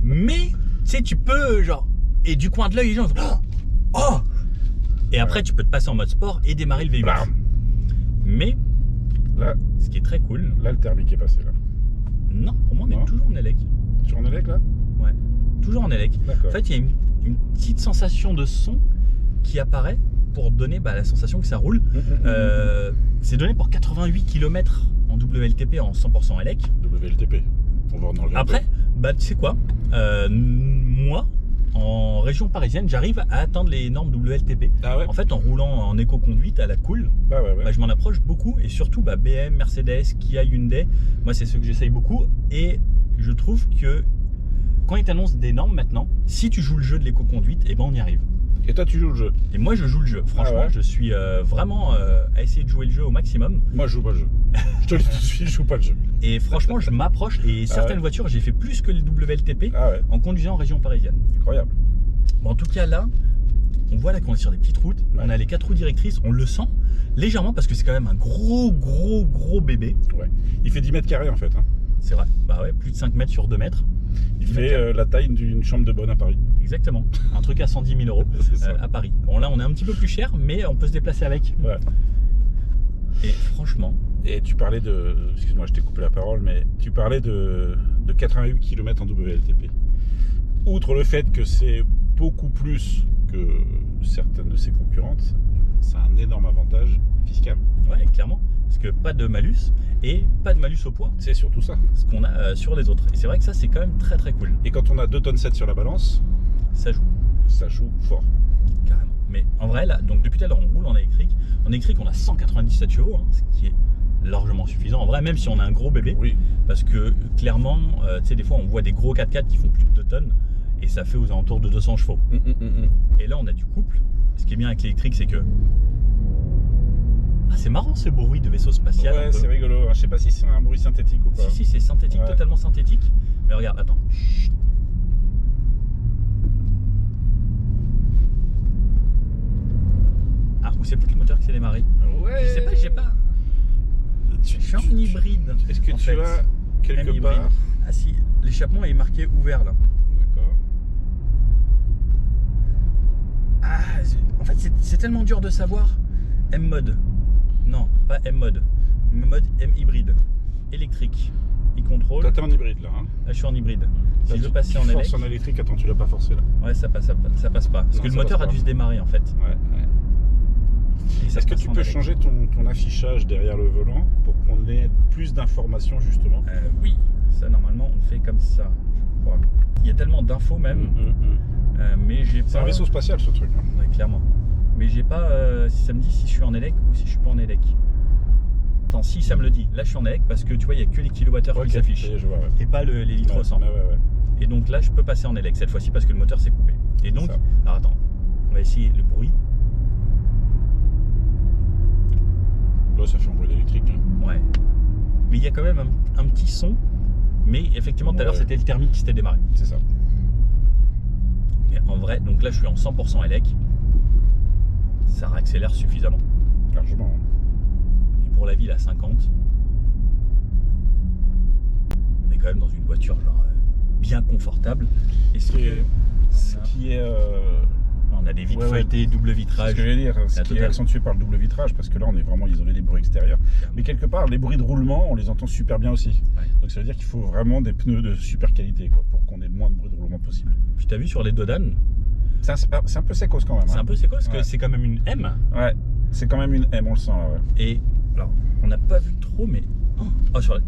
mais tu sais, tu peux genre, et du coin de l'œil, les gens font, oh, et après tu peux te passer en mode sport et démarrer le véhicule. Blam. Mais Là, ce qui est très cool, le thermique est passé là. non, pour moi on Non. est toujours en élec. Sur un élec là? Ouais, toujours en élec. D'accord. En fait, il y a une petite sensation de son qui apparaît pour donner la sensation que ça roule. C'est donné pour 88 km en WLTP en 100% élec. WLTP. On va en enlever un Après, tu sais quoi, moi, en région parisienne, j'arrive à atteindre les normes WLTP. peu. Ah ouais? En fait, en roulant en éco-conduite à la cool, Bah ouais. je m'en approche beaucoup. Et surtout, BM, Mercedes, Kia, Hyundai, moi, c'est ceux que j'essaye beaucoup. Et je trouve que quand ils t'annoncent des normes maintenant, si tu joues le jeu de l'éco-conduite, eh ben on y arrive. Et toi, tu joues le jeu? Et moi, je joue le jeu. Franchement, Ah ouais. je suis vraiment à essayer de jouer le jeu au maximum. Moi, je joue pas le jeu. Je te le dis tout de suite, je joue pas le jeu. Et franchement, je m'approche. Et certaines ouais. voitures, j'ai fait plus que le WLTP Ah ouais, en conduisant en région parisienne. incroyable. Bon, en tout cas, là, on voit là qu'on est sur des petites routes. Ouais. On a les 4 roues directrices. On le sent légèrement parce que c'est quand même un gros bébé. Ouais. Il fait 10 mètres carrés en fait. Hein. C'est vrai. Bah ouais, plus de 5 mètres sur 2 mètres. Il 10 fait mètres carrés. la taille d'une chambre de bonne à Paris. Exactement. Un truc à 110 000 euros C'est ça. à Paris. Bon, là, on est un petit peu plus cher, mais on peut se déplacer avec. Ouais. Et franchement, Et tu parlais de... Excuse-moi, je t'ai coupé la parole, mais tu parlais de 88 km en WLTP. Outre le fait que c'est beaucoup plus que certaines de ses concurrentes, c'est un énorme avantage fiscal. ouais, clairement. Parce que pas de malus et pas de malus au poids. C'est surtout ça. Ce qu'on a sur les autres. Et c'est vrai que ça, c'est quand même très cool. Et quand on a 2,7 tonnes sur la balance, Ça joue. ça joue fort. Carrément. Mais en vrai, là, donc depuis tout à l'heure, on roule en électrique. En électrique, on a 197 chevaux, hein, ce qui est largement suffisant. En vrai, même si on a un gros bébé, Oui. parce que clairement, tu sais, des fois, on voit des gros 4x4 qui font plus de 2 tonnes et ça fait aux alentours de 200 chevaux. Et là, on a du couple. Ce qui est bien avec l'électrique, c'est que. Ah, c'est marrant ce bruit de vaisseau spatial. Ouais, un peu. c'est rigolo. Je sais pas si c'est un bruit synthétique ou pas. Si, c'est synthétique, Ouais. totalement synthétique. Mais regarde, attends. Chut. Ah, ou c'est peut-être le moteur qui s'est démarré. Ouais. Je sais pas, j'ai pas. Je suis en hybride. Est-ce que en tu fait. as quelque M hybride. part... Ah si, l'échappement est marqué ouvert là. D'accord. Ah, en fait, c'est tellement dur de savoir. M-mode. Non, pas M-mode. Mode M hybride. Électrique. E-control. Toi, t'es en hybride là. Hein. Là, je suis en hybride. Si Là, je veux tu- passer tu en forces élec. en électrique, attends, tu l'as pas forcé là. Ouais, ça passe pas. Parce Non, que le ça moteur passe a pas. dû se démarrer en fait. Ouais. Et ça Est-ce que passe tu en peux élec. changer ton affichage derrière le volant pour qu'on ait plus d'informations justement? Oui, ça normalement on fait comme ça, je crois. Il y a tellement d'infos même, mais j'ai pas. C'est un vaisseau spatial ce truc. Hein. Ouais, clairement. Mais j'ai pas si ça me dit si je suis en élec ou si je suis pas en élec. Attends, si ça me le dit, là je suis en élec parce que tu vois, il y a que les kilowattheures Ok, qui s'affichent ça y est, je vois, ouais. et pas les litres au 100. Ouais. Et donc là je peux passer en élec cette fois-ci parce que le moteur s'est coupé. Et donc, ça. alors attends, on va essayer le bruit. Là, ça fait un bruit d'électrique. Hein. Ouais. Mais il y a quand même un petit son. Mais effectivement, tout à l'heure, Ouais. c'était le thermique qui s'était démarré. C'est ça. Mais en vrai, donc là, je suis en 100% élec. Ça réaccélère suffisamment. Largement. Hein. Et pour la ville à 50, on est quand même dans une voiture genre bien confortable. Et ce Ce qui est On a des vitres Ouais, ouais. feuilletées, double C'est vitrage. ce que j'allais dire, ce La qui est totale. accentué par le double vitrage, parce que là on est vraiment isolé des bruits extérieurs. Mais quelque part, les bruits de roulement, on les entend super bien aussi. Ouais. Donc ça veut dire qu'il faut vraiment des pneus de super qualité, quoi, pour qu'on ait le moins de bruit de roulement possible. Puis t'as vu sur les dodanes, C'est un peu sécos quand même. c'est hein. un peu c'est quoi parce que Ouais. c'est quand même une M. Ouais, c'est quand même une M, on le sent là, ouais. Et alors, on n'a pas vu trop, mais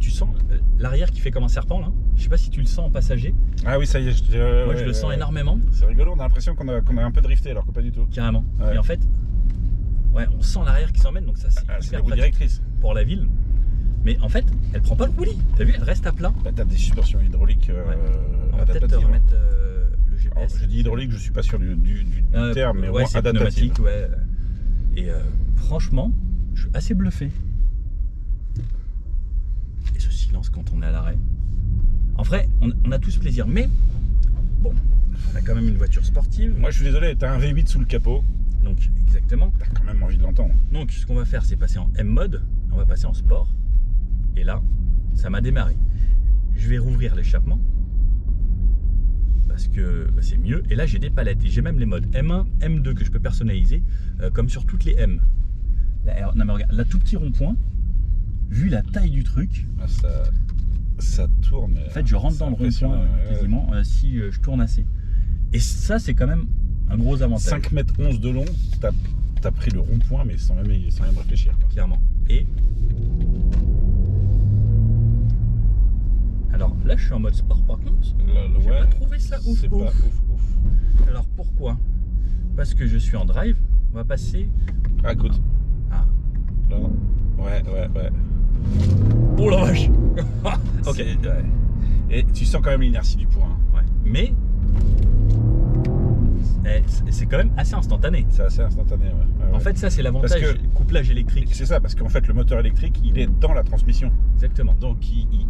tu sens l'arrière qui fait comme un serpent là. Je sais pas si tu le sens en passager. Ah oui, ça y est, Moi, je le sens énormément, C'est rigolo, on a l'impression qu'on a un peu drifté alors que pas du tout. carrément. Ouais. Et en fait, ouais, on sent l'arrière qui s'emmène, donc ça c'est Ah, c'est hyper la roue pratique directrice. pour la ville. Mais en fait, elle prend pas le roulis. T'as vu, elle reste à plat. Bah, t'as des suspensions hydrauliques On va peut-être adaptatives. remettre le Alors, GPS. je dis hydraulique, je suis pas sûr du terme, mais au ouais, moins c'est adaptative. pneumatique, ouais. Et franchement, je suis assez bluffé. Et ce silence quand on est à l'arrêt. En vrai, on a tous plaisir, mais bon, on a quand même une voiture sportive. Moi je suis désolé, t'as un V8 sous le capot, Donc, exactement. t'as quand même envie de l'entendre. Donc, ce qu'on va faire, c'est passer en M mode. On va passer en sport. Et là, ça m'a démarré. Je vais rouvrir l'échappement. Parce que bah, c'est mieux. Et là, j'ai des palettes. Et j'ai même les modes M1, M2 que je peux personnaliser, comme sur toutes les M. Là, non, mais regarde, là, tout petit rond-point, vu la taille du truc, Ah, ça tourne. en fait, je rentre dans le rond-point quasiment si je tourne assez. Et ça, c'est quand même un gros avantage. 5 mètres 11 de long, t'as pris le rond-point, mais sans même réfléchir. Quoi. Clairement. Et alors là, je suis en mode sport. Par contre, j'ai pas trouvé ça ouf. C'est pas ouf. ouf. Alors pourquoi? Parce que je suis en drive. On va passer. Ah, écoute. Ah. Là. Ouais. Oh la vache. Ok. Ouais. Et tu sens quand même l'inertie du point. Ouais. Mais c'est quand même assez instantané. C'est assez instantané. Ouais. En fait, ça c'est l'avantage. Parce que- Couplage électrique. C'est ça, parce qu'en fait, le moteur électrique, il est dans la transmission. Exactement. Donc,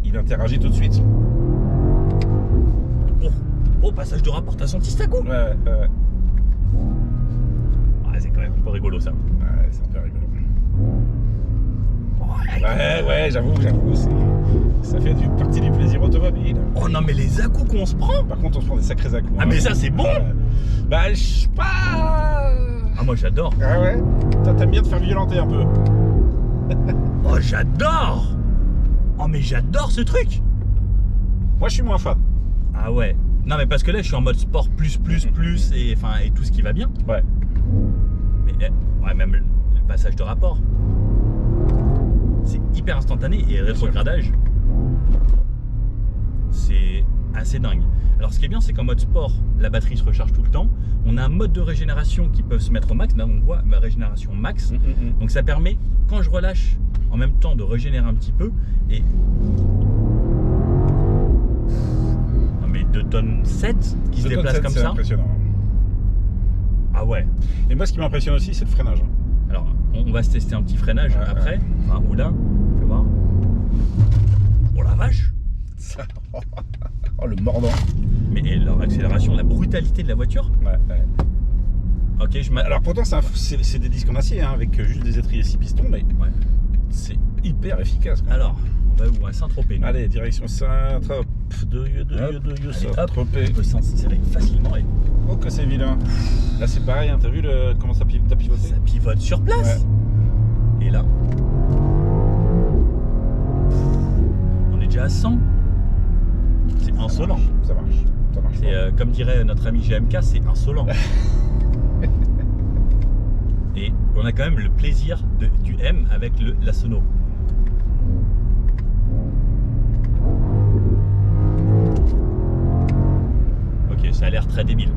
il interagit tout de suite. Oh, passage de rapport. T'as senti ça coup? Ouais. Ah, c'est quand même un peu rigolo ça. Ouais, c'est un peu rigolo. Oh, Ouais, j'avoue. Ça fait partie du plaisir automobile. oh non, mais les à-coups qu'on se prend. Par contre, on se prend des sacrés à-coups. Ah, mais ça c'est bon. Bah, je sais pas. Ah, moi j'adore. Ah ouais. Toi, t'aimes bien te faire violenter un peu. Oh, j'adore. Oh, mais j'adore ce truc. Moi, je suis moins fan. Ah ouais. Non, mais parce que là je suis en mode sport plus et enfin et tout ce qui va bien. Ouais. Mais ouais, même le passage de rapport, c'est hyper instantané et rétrogradage, c'est assez dingue. Alors ce qui est bien, c'est qu'en mode sport, la batterie se recharge tout le temps. On a un mode de régénération qui peut se mettre au max. Là, on voit ma régénération max. Donc ça permet, quand je relâche, en même temps de régénérer un petit peu. Et non mais 2 tonnes 7 qui se déplace comme c'est ça. impressionnant. Ah ouais. Et moi, ce qui m'impressionne aussi, c'est le freinage. Alors, on va se tester un petit freinage Ouais, après. Enfin, ou là, fais voir. Oh la vache! Oh, le mordant. Mais et leur accélération, la brutalité de la voiture. Ouais. Ok, Alors, pourtant, c'est des disques en acier, hein, avec juste des étriers 6 pistons, mais Ouais. c'est hyper efficace. Quoi. Alors, on va où? À Saint-Tropez. nous. Allez, direction Saint-Tropez. Allez, Saint-Tropez. On peut s'insérer facilement et Oh, que c'est vilain. Là, c'est pareil, hein, t'as vu comment t'as pivoté? ça pivote sur place. Et là, on est déjà à 100. C'est insolent. Ça marche. C'est comme dirait notre ami GMK, c'est insolent. Et on a quand même le plaisir du M avec la sono. Ok, ça a l'air très débile.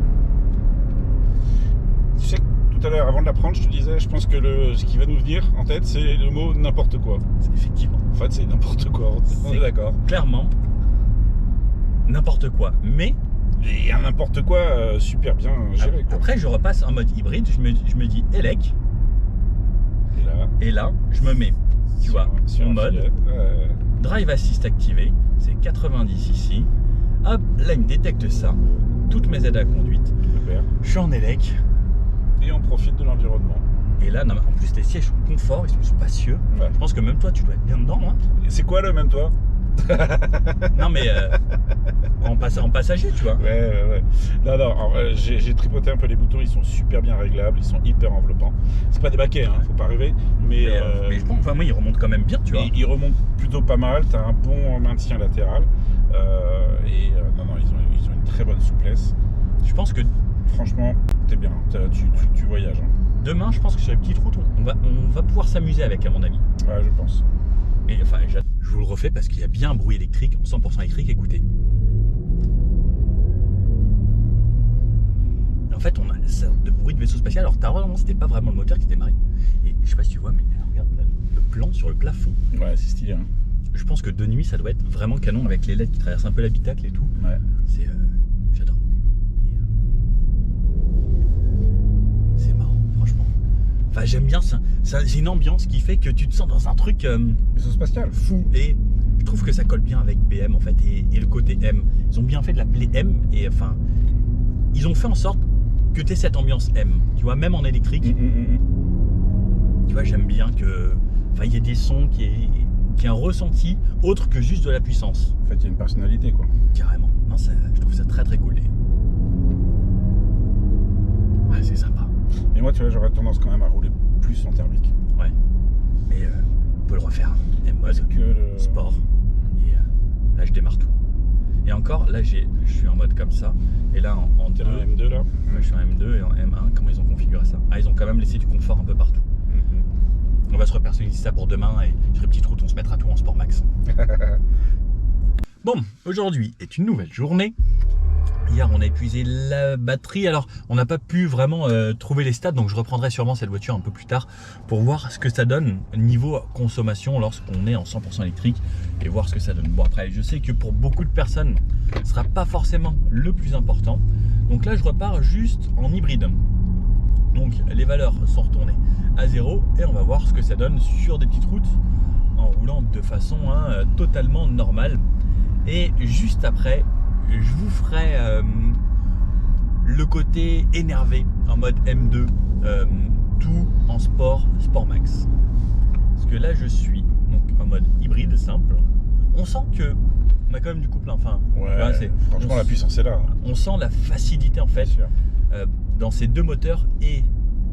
Tu sais que tout à l'heure, avant de la prendre, je te disais, je pense que ce qui va nous venir en tête, c'est le mot n'importe quoi. Effectivement. En fait, c'est n'importe quoi. On est d'accord. Clairement, n'importe quoi. Mais Et un n'importe quoi super bien géré. Quoi. après, je repasse en mode hybride. Je me dis Elec. Et là, Et là, je me mets, tu vois, sur en un mode filet, Drive Assist activé. C'est 90 ici. Hop, là, il me détecte ça. Toutes mes aides à conduite. super. Je suis en Elec. Et on profite de l'environnement. Et là, non, mais en plus, les sièges sont confort, ils sont spacieux. Ouais. Je pense que même toi, tu dois être bien dedans. Hein. Et c'est quoi le même toi? Non, mais on en passager, tu vois. Ouais. Non, alors, j'ai tripoté un peu les boutons, ils sont super bien réglables, ils sont hyper enveloppants. C'est pas des baquets, hein, faut pas rêver. Mais je pense, enfin, moi, ils remontent quand même bien, tu vois. Ils remontent plutôt pas mal, t'as un bon maintien latéral. Non, ils ont une très bonne souplesse. Je pense que franchement, t'es bien, tu voyages. Hein. Demain, je pense que sur les petites routes, on va pouvoir s'amuser avec, à mon avis. Ouais, je pense. Et enfin, je vous le refais parce qu'il y a bien un bruit électrique, en 100% électrique, écoutez. En fait, on a une sorte de bruit de vaisseau spatial. Alors, vraiment, c'était pas vraiment le moteur qui démarrait. Et je sais pas si tu vois, mais regarde le plan sur le plafond. Ouais, c'est stylé. Hein. Je pense que de nuit, ça doit être vraiment canon avec les LED qui traversent un peu l'habitacle et tout. Ouais. C'est. J'adore. C'est marrant, franchement. Enfin, j'aime bien ça. C'est une ambiance qui fait que tu te sens dans un truc Vaisseau spatial. fou. Et je trouve que ça colle bien avec BM en fait et le côté M. Ils ont bien fait de l'appeler M et enfin, ils ont fait en sorte que tu aies cette ambiance M. Tu vois, même en électrique. Tu vois, j'aime bien que. Enfin, il y a des sons qui est un ressenti autre que juste de la puissance. En fait, il y a une personnalité, quoi. Carrément. Non, je trouve ça très très cool. Ouais, c'est sympa. Mais moi, tu vois, j'aurais tendance quand même à rouler plus en thermique. Ouais. Mais on peut le refaire. M-mode, sport. Et là, je démarre tout. Et encore, là, je suis en mode comme ça. Et là, en T'es en M2, là. Ouais, je suis en M2 et en M1. Comment ils ont configuré ça? Ah, ils ont quand même laissé du confort un peu partout. On va se repersonnaliser ça pour demain et sur les petites routes, on se mettra tout en Sport Max. Bon, aujourd'hui est une nouvelle journée. Hier, on a épuisé la batterie. Alors, on n'a pas pu vraiment trouver les stats, donc je reprendrai sûrement cette voiture un peu plus tard pour voir ce que ça donne niveau consommation lorsqu'on est en 100% électrique et voir ce que ça donne. Bon, après, je sais que pour beaucoup de personnes, ce ne sera pas forcément le plus important. Donc là, je repars juste en hybride. Donc, les valeurs sont retournées à 0 et on va voir ce que ça donne sur des petites routes en roulant de façon totalement normale. Et juste après, je vous ferai le côté énervé en mode M2, tout en sport Max. Parce que là, je suis donc en mode hybride simple. On sent que on a quand même du couple. Enfin, ouais, voilà, franchement, la puissance est là. On sent la facilité en fait dans ces deux moteurs et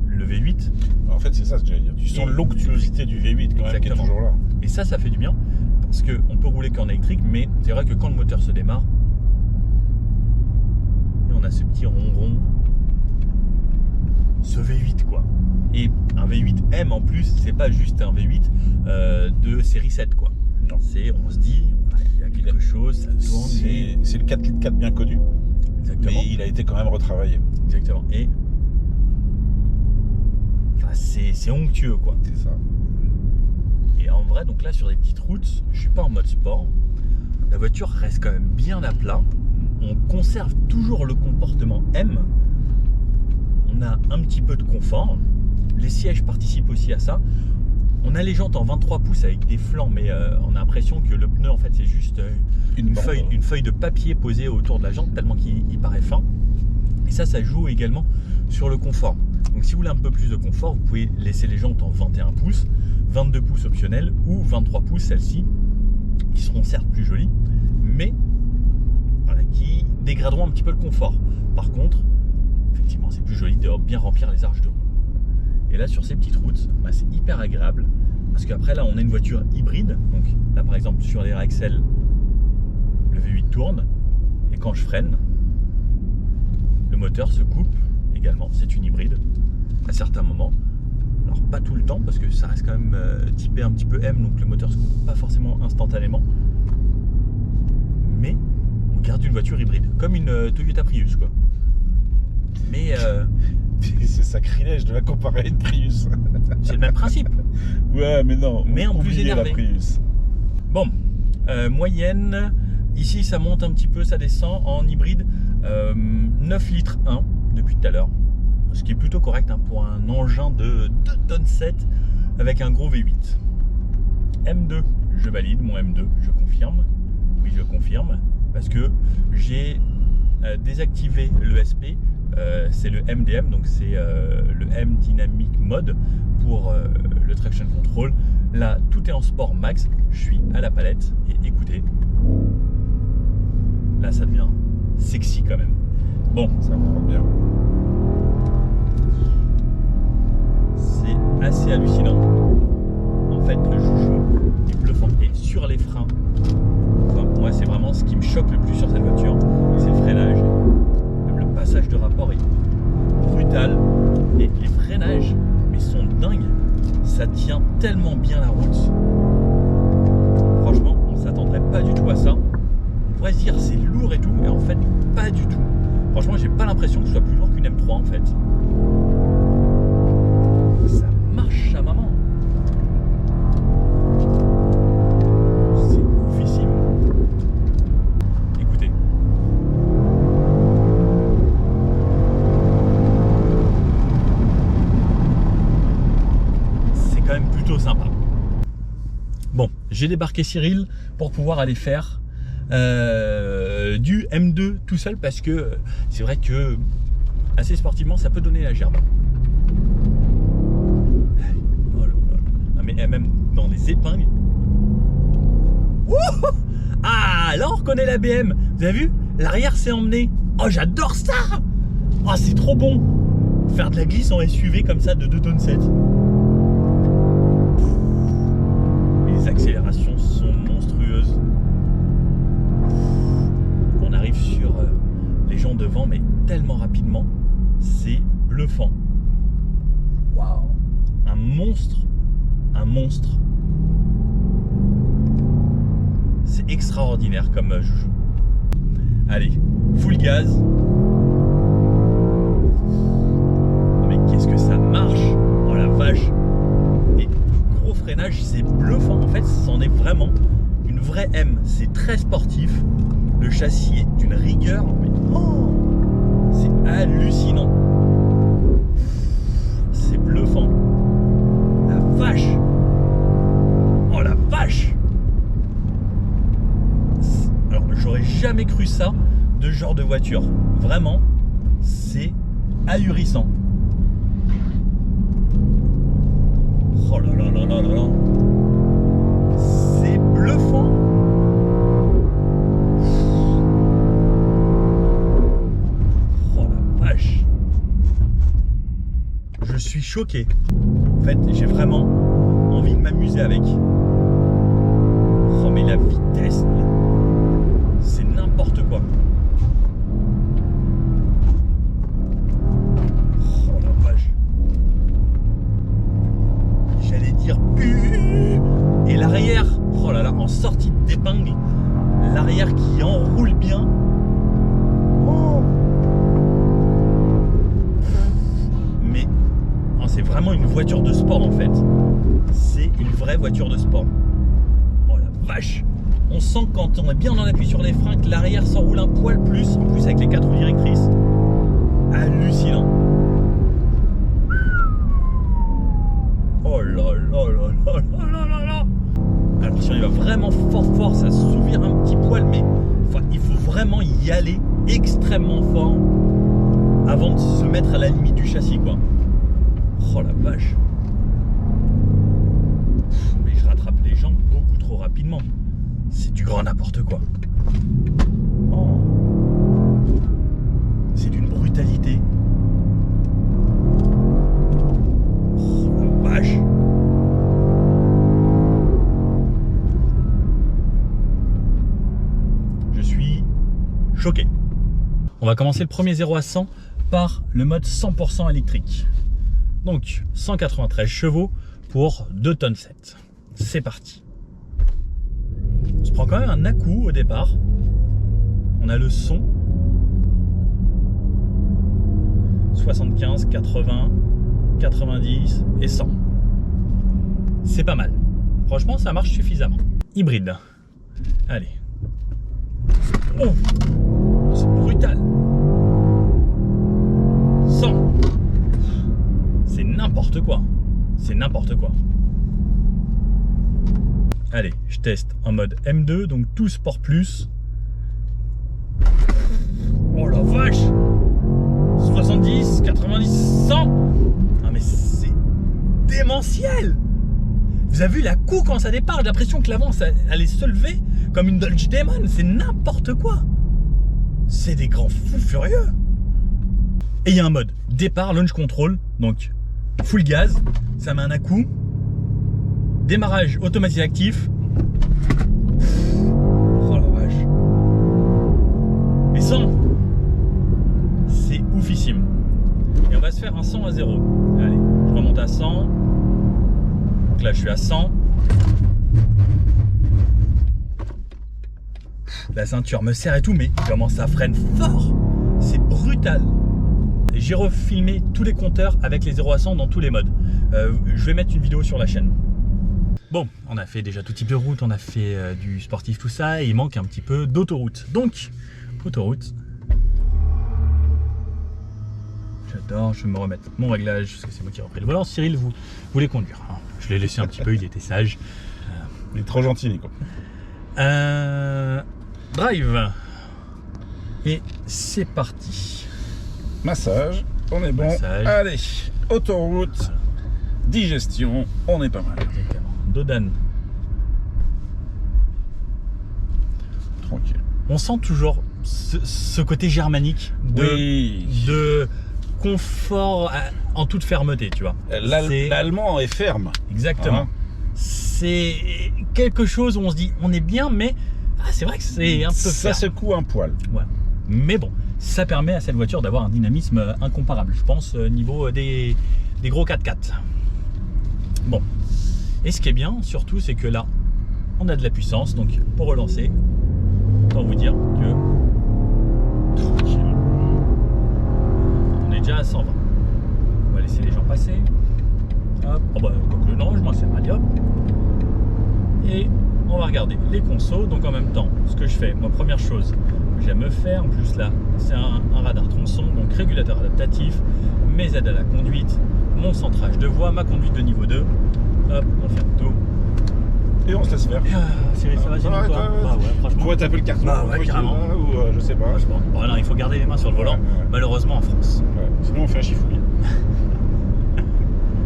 le V8. En fait, c'est ça ce que j'allais dire. Tu sens l'onctuosité du V8 quand même qui est toujours là. Et ça fait du bien parce qu'on peut rouler qu'en électrique, mais c'est vrai que quand le moteur se démarre, on a ce petit ronron, ce V8 quoi. Et un V8M en plus, c'est pas juste un V8 de série 7 quoi. Non. On se dit, il y a quelque chose, ça tourne. C'est le 4 litres 4 bien connu. Exactement. Mais il a été quand même retravaillé. Exactement. Et enfin, c'est onctueux quoi. C'est ça. Et en vrai, donc là sur des petites routes, je suis pas en mode sport. La voiture reste quand même bien à plat. On conserve toujours le comportement M. On a un petit peu de confort. Les sièges participent aussi à ça. On a les jantes en 23 pouces avec des flancs, mais on a l'impression que le pneu en fait c'est juste une feuille de papier posée autour de la jante tellement qu'il paraît fin. Et ça joue également sur le confort. Donc si vous voulez un peu plus de confort, vous pouvez laisser les jantes en 21 pouces, 22 pouces optionnels ou 23 pouces celles-ci, qui seront certes plus jolies, mais voilà, qui dégraderont un petit peu le confort. Par contre, effectivement, c'est plus joli de bien remplir les arches de roue. Et là, sur ces petites routes, c'est hyper agréable parce qu'après, là, on a une voiture hybride. Donc là, par exemple, sur les Rexel, le V8 tourne et quand je freine, le moteur se coupe également. C'est une hybride à certains moments. Alors, pas tout le temps parce que ça reste quand même typé un petit peu M, donc le moteur se coupe pas forcément instantanément. Mais on garde une voiture hybride, comme une Toyota Prius, quoi. Mais c'est sacrilège de la comparer à une Prius. C'est le même principe. Ouais, mais non. Mais en plus énervé. La Prius. Bon, moyenne. Ici, ça monte un petit peu, ça descend en hybride. 9 litres 1 depuis tout à l'heure. Ce qui est plutôt correct pour un engin de 2 tonnes 7 avec un gros V8. M2, je valide mon M2, je confirme. Oui, je confirme. Parce que j'ai désactivé l'ESP. C'est le MDM, donc c'est le M Dynamic Mode pour le Traction Control. Là, tout est en Sport Max. Je suis à la palette et écoutez. Là, ça devient sexy quand même. Bon, Ça me rend bien. c'est assez hallucinant. En fait, le joujou est bluffant. Et sur les freins, enfin, moi, c'est vraiment ce qui me choque le plus sur cette voiture, c'est le freinage. Même le passage de rapport est brutal. Et les freinages, mais sont dingues. Ça tient tellement bien la route. Franchement, on s'attendrait pas du tout à ça. On pourrait se dire c'est lourd et tout, et en fait, pas du tout. Franchement, j'ai pas l'impression que ce soit plus lourd qu'une M3 en fait. Ça marche à maman. C'est oufissime. Écoutez. C'est quand même plutôt sympa. Bon, j'ai débarqué Cyril pour pouvoir aller faire du M2 tout seul parce que c'est vrai que assez sportivement ça peut donner la gerbe. Oh là là. Ah, mais même dans les épingles. Wouhou, ah là on reconnaît la BM. Vous avez vu, l'arrière s'est emmené. Oh j'adore ça. Oh c'est trop bon. Faire de la glisse en SUV comme ça de 2,7 tonnes. Les accélérations sont monstrueuses. On arrive sur les gens devant, mais tellement rapidement, c'est bluffant. Waouh, un monstre, un monstre. C'est extraordinaire comme joujou. Allez, full gaz. Mais qu'est-ce que ça marche! Oh la vache! Et gros freinage, c'est bluffant. En fait, c'en est vraiment une vraie M. C'est très sportif. Le châssis est d'une rigueur, mais oh, c'est hallucinant. C'est bluffant. La vache! Oh la vache! Alors, j'aurais jamais cru ça de ce genre de voiture. Vraiment, c'est ahurissant. Oh là là là là là là. C'est bluffant. Oh la vache. Je suis choqué. En fait, j'ai vraiment envie de m'amuser avec. Oh mais la vitesse, c'est n'importe quoi. Oh la vache. J'allais dire et l'arrière, oh là là, en sortie d'épingle, l'arrière qui enroule bien. Oh. Mais oh, c'est vraiment une voiture de sport en fait. C'est une vraie voiture de sport. Oh la vache. On sent quand on est bien en appui sur les freins que l'arrière s'enroule un poil plus, en plus avec les 4 roues directrices. Hallucinant. Oh là là là là là là là là. Alors si on y va vraiment fort, ça s'ouvre un petit poil, mais enfin, il faut vraiment y aller extrêmement fort avant de se mettre à la limite du châssis quoi. Oh la vache. Mais je rattrape les gens beaucoup trop rapidement. C'est du grand n'importe quoi. Oh. C'est d'une brutalité. Oh la vache. Je suis choqué. On va commencer le premier 0 à 100 par le mode 100% électrique. Donc 193 chevaux pour 2,7 tonnes. C'est parti. On se prend quand même un à-coup au départ. On a le son. 75, 80, 90 et 100. C'est pas mal. Franchement, ça marche suffisamment. Hybride. Allez. Oh, c'est brutal. 100. C'est n'importe quoi. C'est n'importe quoi. Allez, je teste en mode M2, donc tout sport plus. Oh la vache! 70, 90, 100! Ah mais c'est démentiel! Vous avez vu la coue quand ça départ? J'ai l'impression que l'avant allait se lever comme une Dodge Demon, c'est n'importe quoi! c'est des grands fous furieux. Et il y a un mode départ, launch control, donc full gaz, ça met un à-coup, démarrage automatique actif. Oh la vache. Et 100, c'est oufissime. Et on va se faire un 100 à 0. Allez, je remonte à 100. Donc là, je suis à 100. La ceinture me serre et tout, mais comment ça freine fort. C'est brutal. J'ai refilmé tous les compteurs avec les 0 à 100 dans tous les modes. Je vais mettre une vidéo sur la chaîne. Bon, on a fait déjà tout type de route, on a fait du sportif, tout ça, et il manque un petit peu d'autoroute. Donc, autoroute. J'adore, je vais me remettre mon réglage, parce que c'est moi qui ai repris le volant. Cyril, vous voulez conduire. Je l'ai laissé un petit peu, il était sage. Il est trop gentil, Nico. Drive. Et c'est parti. Massage, on est bon. Massage. Allez, autoroute, Voilà. digestion, on est pas mal. Exactement. Dodane. Tranquille. On sent toujours ce côté germanique de confort en toute fermeté, tu vois. L'allemand est ferme. Exactement. Hein. C'est quelque chose où on se dit on est bien, mais c'est vrai que c'est un peu Ça ferme. secoue un poil. Ouais. Mais bon, ça permet à cette voiture d'avoir un dynamisme incomparable, je pense, au niveau des gros 4x4. Bon. Et ce qui est bien, surtout, c'est que là, on a de la puissance. Donc, pour relancer, autant vous dire que Tranquille. on est déjà à 120. On va laisser les gens passer. Hop. Oh bah, quoique, non, je m'en sers. Allez, hop. Et on va regarder les consos. Donc, en même temps, ce que je fais, moi, première chose que j'aime faire, en plus là, c'est un radar tronçon, donc régulateur adaptatif, mes aides à la conduite, mon centrage de voie, ma conduite de niveau 2. Hop, on ferme tout. Et on se laisse faire. Cyril, ça va, Ça sinon, va, toi toi, Bah ouais, Tu franchement. pourrais taper le carton. Bah ouais, carrément. Ou je sais pas. Franchement. Bon, non, il faut garder les mains sur le volant, Ouais, ouais. malheureusement en France. Ouais. Sinon on fait un chifouille.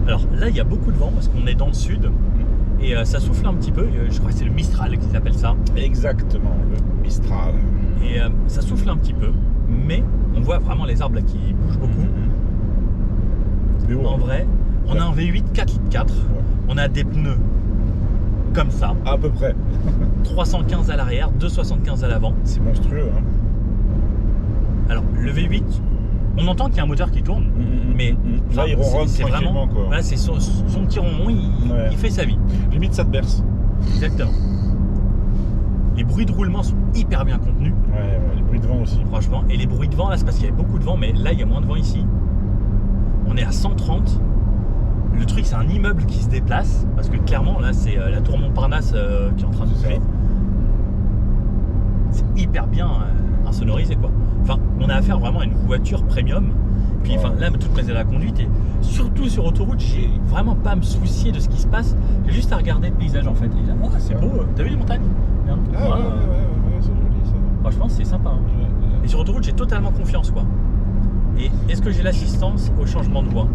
Alors là, il y a beaucoup de vent parce qu'on est dans le sud et ça souffle un petit peu. Je crois que c'est le Mistral qui s'appelle ça. Exactement, le Mistral. Et ça souffle un petit peu, mais on voit vraiment les arbres là qui bougent beaucoup. C'est beau, En hein. vrai, on a un V8 4,4 litres. On a des pneus comme ça, À peu près. 315 à l'arrière, 275 à l'avant. C'est monstrueux. Hein. Alors le V8, on entend qu'il y a un moteur qui tourne, mais là il ronronne c'est tranquillement vraiment, quoi. voilà, c'est son petit rond, Ouais. il fait sa vie. Limite ça te berce. Exactement. Les bruits de roulement sont hyper bien contenus, Ouais, les bruits de vent aussi. franchement. Et les bruits de vent, là, c'est parce qu'il y avait beaucoup de vent, mais là, il y a moins de vent ici. On est à 130. Le truc, c'est un immeuble qui se déplace, parce que clairement, là, c'est la tour Montparnasse qui est en train de C'est bouger. ça. C'est hyper bien insonorisé, quoi. Enfin, on a affaire vraiment à une voiture premium. Puis, Ouais. enfin, là, toutes mes aides à la conduite, et surtout sur autoroute, j'ai vraiment pas à me soucier de ce qui se passe. J'ai juste à regarder le paysage, en fait. Et là, oh, c'est beau. T'as vu les montagnes? Regarde. Ah Voilà. ouais, c'est joli ça. Franchement, c'est sympa. Hein. Et sur autoroute, j'ai totalement confiance, quoi. Et est-ce que j'ai l'assistance au changement de voie?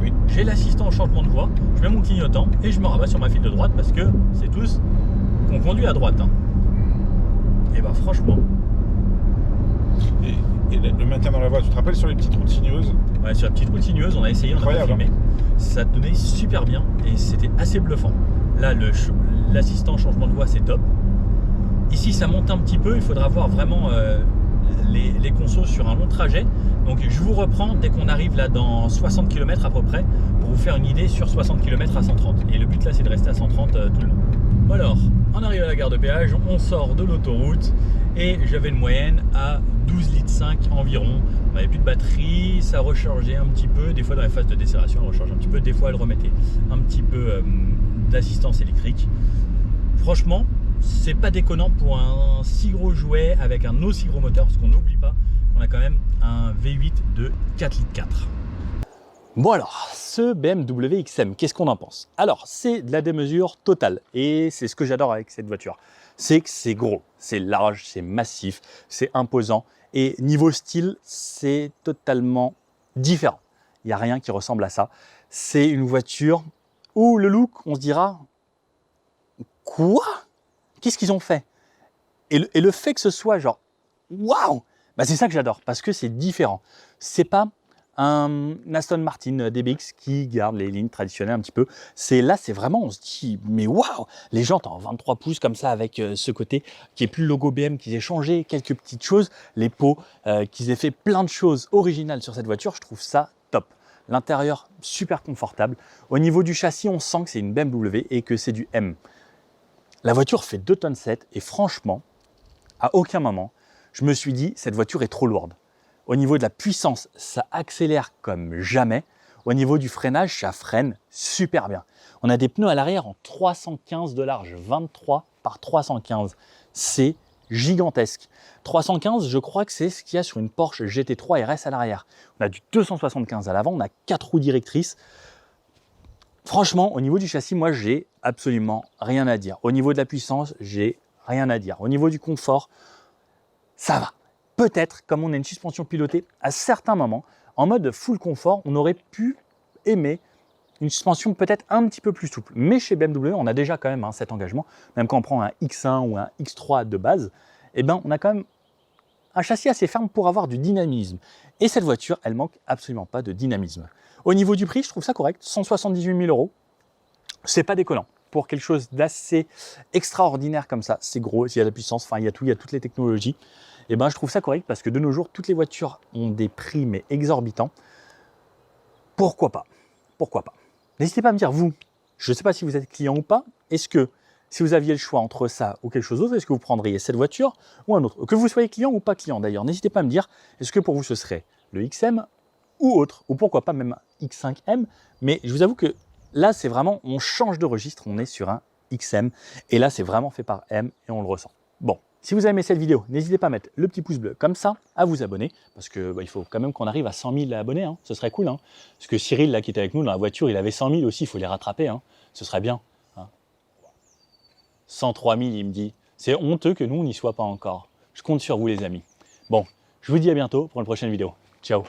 Oui. J'ai l'assistant au changement de voie, je mets mon clignotant et je me rabats sur ma file de droite parce que c'est tous qu'on conduit à droite. Hein. Et bah franchement, Et le maintien dans la voie, tu te rappelles sur les petites routes sinueuses? ouais, sur la petite route sinueuse, on a essayé, on a pas Incroyable, filmé. Ça tenait super bien et c'était assez bluffant. Là, l'assistant changement de voie, c'est top. Ici, ça monte un petit peu, il faudra voir vraiment les consos sur un long trajet. Donc je vous reprends dès qu'on arrive là dans 60 km à peu près pour vous faire une idée sur 60 km à 130. Et le but là c'est de rester à 130 tout le long. Bon alors, on arrive à la gare de péage, on sort de l'autoroute et j'avais une moyenne à 12,5 litres environ. On n'avait plus de batterie, ça rechargeait un petit peu. Des fois dans les phases de décélération elle recharge un petit peu, des fois elle remettait un petit peu d'assistance électrique. Franchement, c'est pas déconnant pour un si gros jouet avec un aussi gros moteur, parce qu'on n'oublie pas qu'on a quand même un V8 de 4,4 litres. Bon alors, ce BMW XM, qu'est-ce qu'on en pense? Alors, c'est de la démesure totale et c'est ce que j'adore avec cette voiture. C'est que c'est gros, c'est large, c'est massif, c'est imposant et niveau style, c'est totalement différent. Il n'y a rien qui ressemble à ça. C'est une voiture où le look, on se dira « Quoi ? Qu'est-ce qu'ils ont fait ?» et le fait que ce soit genre « Waouh !» Bah, c'est ça que j'adore, parce que c'est différent. C'est pas un Aston Martin DBX qui garde les lignes traditionnelles un petit peu. Là, c'est vraiment, on se dit, mais waouh, les jantes en 23 pouces comme ça, avec ce côté qui est plus le logo BM, qu'ils aient changé quelques petites choses, les pots, qu'ils aient fait plein de choses originales sur cette voiture, je trouve ça top. L'intérieur, super confortable. Au niveau du châssis, on sent que c'est une BMW et que c'est du M. La voiture fait 2,7 tonnes et franchement, à aucun moment, je me suis dit, cette voiture est trop lourde. Au niveau de la puissance, ça accélère comme jamais. Au niveau du freinage, ça freine super bien. On a des pneus à l'arrière en 315 de large, 23 par 315. C'est gigantesque. 315, je crois que c'est ce qu'il y a sur une Porsche GT3 RS à l'arrière. On a du 275 à l'avant, on a 4 roues directrices. Franchement, au niveau du châssis, moi, j'ai absolument rien à dire. Au niveau de la puissance, j'ai rien à dire. Au niveau du confort, ça va. Peut-être, comme on a une suspension pilotée, à certains moments, en mode full confort, on aurait pu aimer une suspension peut-être un petit peu plus souple. Mais chez BMW, on a déjà quand même cet engagement. Même quand on prend un X1 ou un X3 de base, eh ben, on a quand même un châssis assez ferme pour avoir du dynamisme. Et cette voiture, elle manque absolument pas de dynamisme. Au niveau du prix, je trouve ça correct. 178 000 €. C'est pas décollant. Pour quelque chose d'assez extraordinaire comme ça, c'est gros, il y a la puissance, enfin il y a tout, il y a toutes les technologies. Et ben je trouve ça correct parce que de nos jours, toutes les voitures ont des prix mais exorbitants. Pourquoi pas? Pourquoi pas? N'hésitez pas à me dire, vous, je ne sais pas si vous êtes client ou pas, est-ce que si vous aviez le choix entre ça ou quelque chose d'autre, est-ce que vous prendriez cette voiture ou un autre? Que vous soyez client ou pas client d'ailleurs, n'hésitez pas à me dire, est-ce que pour vous ce serait le XM ou autre, ou pourquoi pas même un X5M, mais je vous avoue que là c'est vraiment, on change de registre, on est sur un XM, et là c'est vraiment fait par M et on le ressent. Bon, si vous avez aimé cette vidéo, n'hésitez pas à mettre le petit pouce bleu comme ça, à vous abonner, parce que il faut quand même qu'on arrive à 100 000 abonnés, hein. Ce serait cool, hein. Parce que Cyril là qui était avec nous dans la voiture, il avait 100 000 aussi, il faut les rattraper, hein. Ce serait bien. Hein. 103 000, il me dit, c'est honteux que nous on n'y soit pas encore. Je compte sur vous les amis. Bon, je vous dis à bientôt pour une prochaine vidéo. Ciao.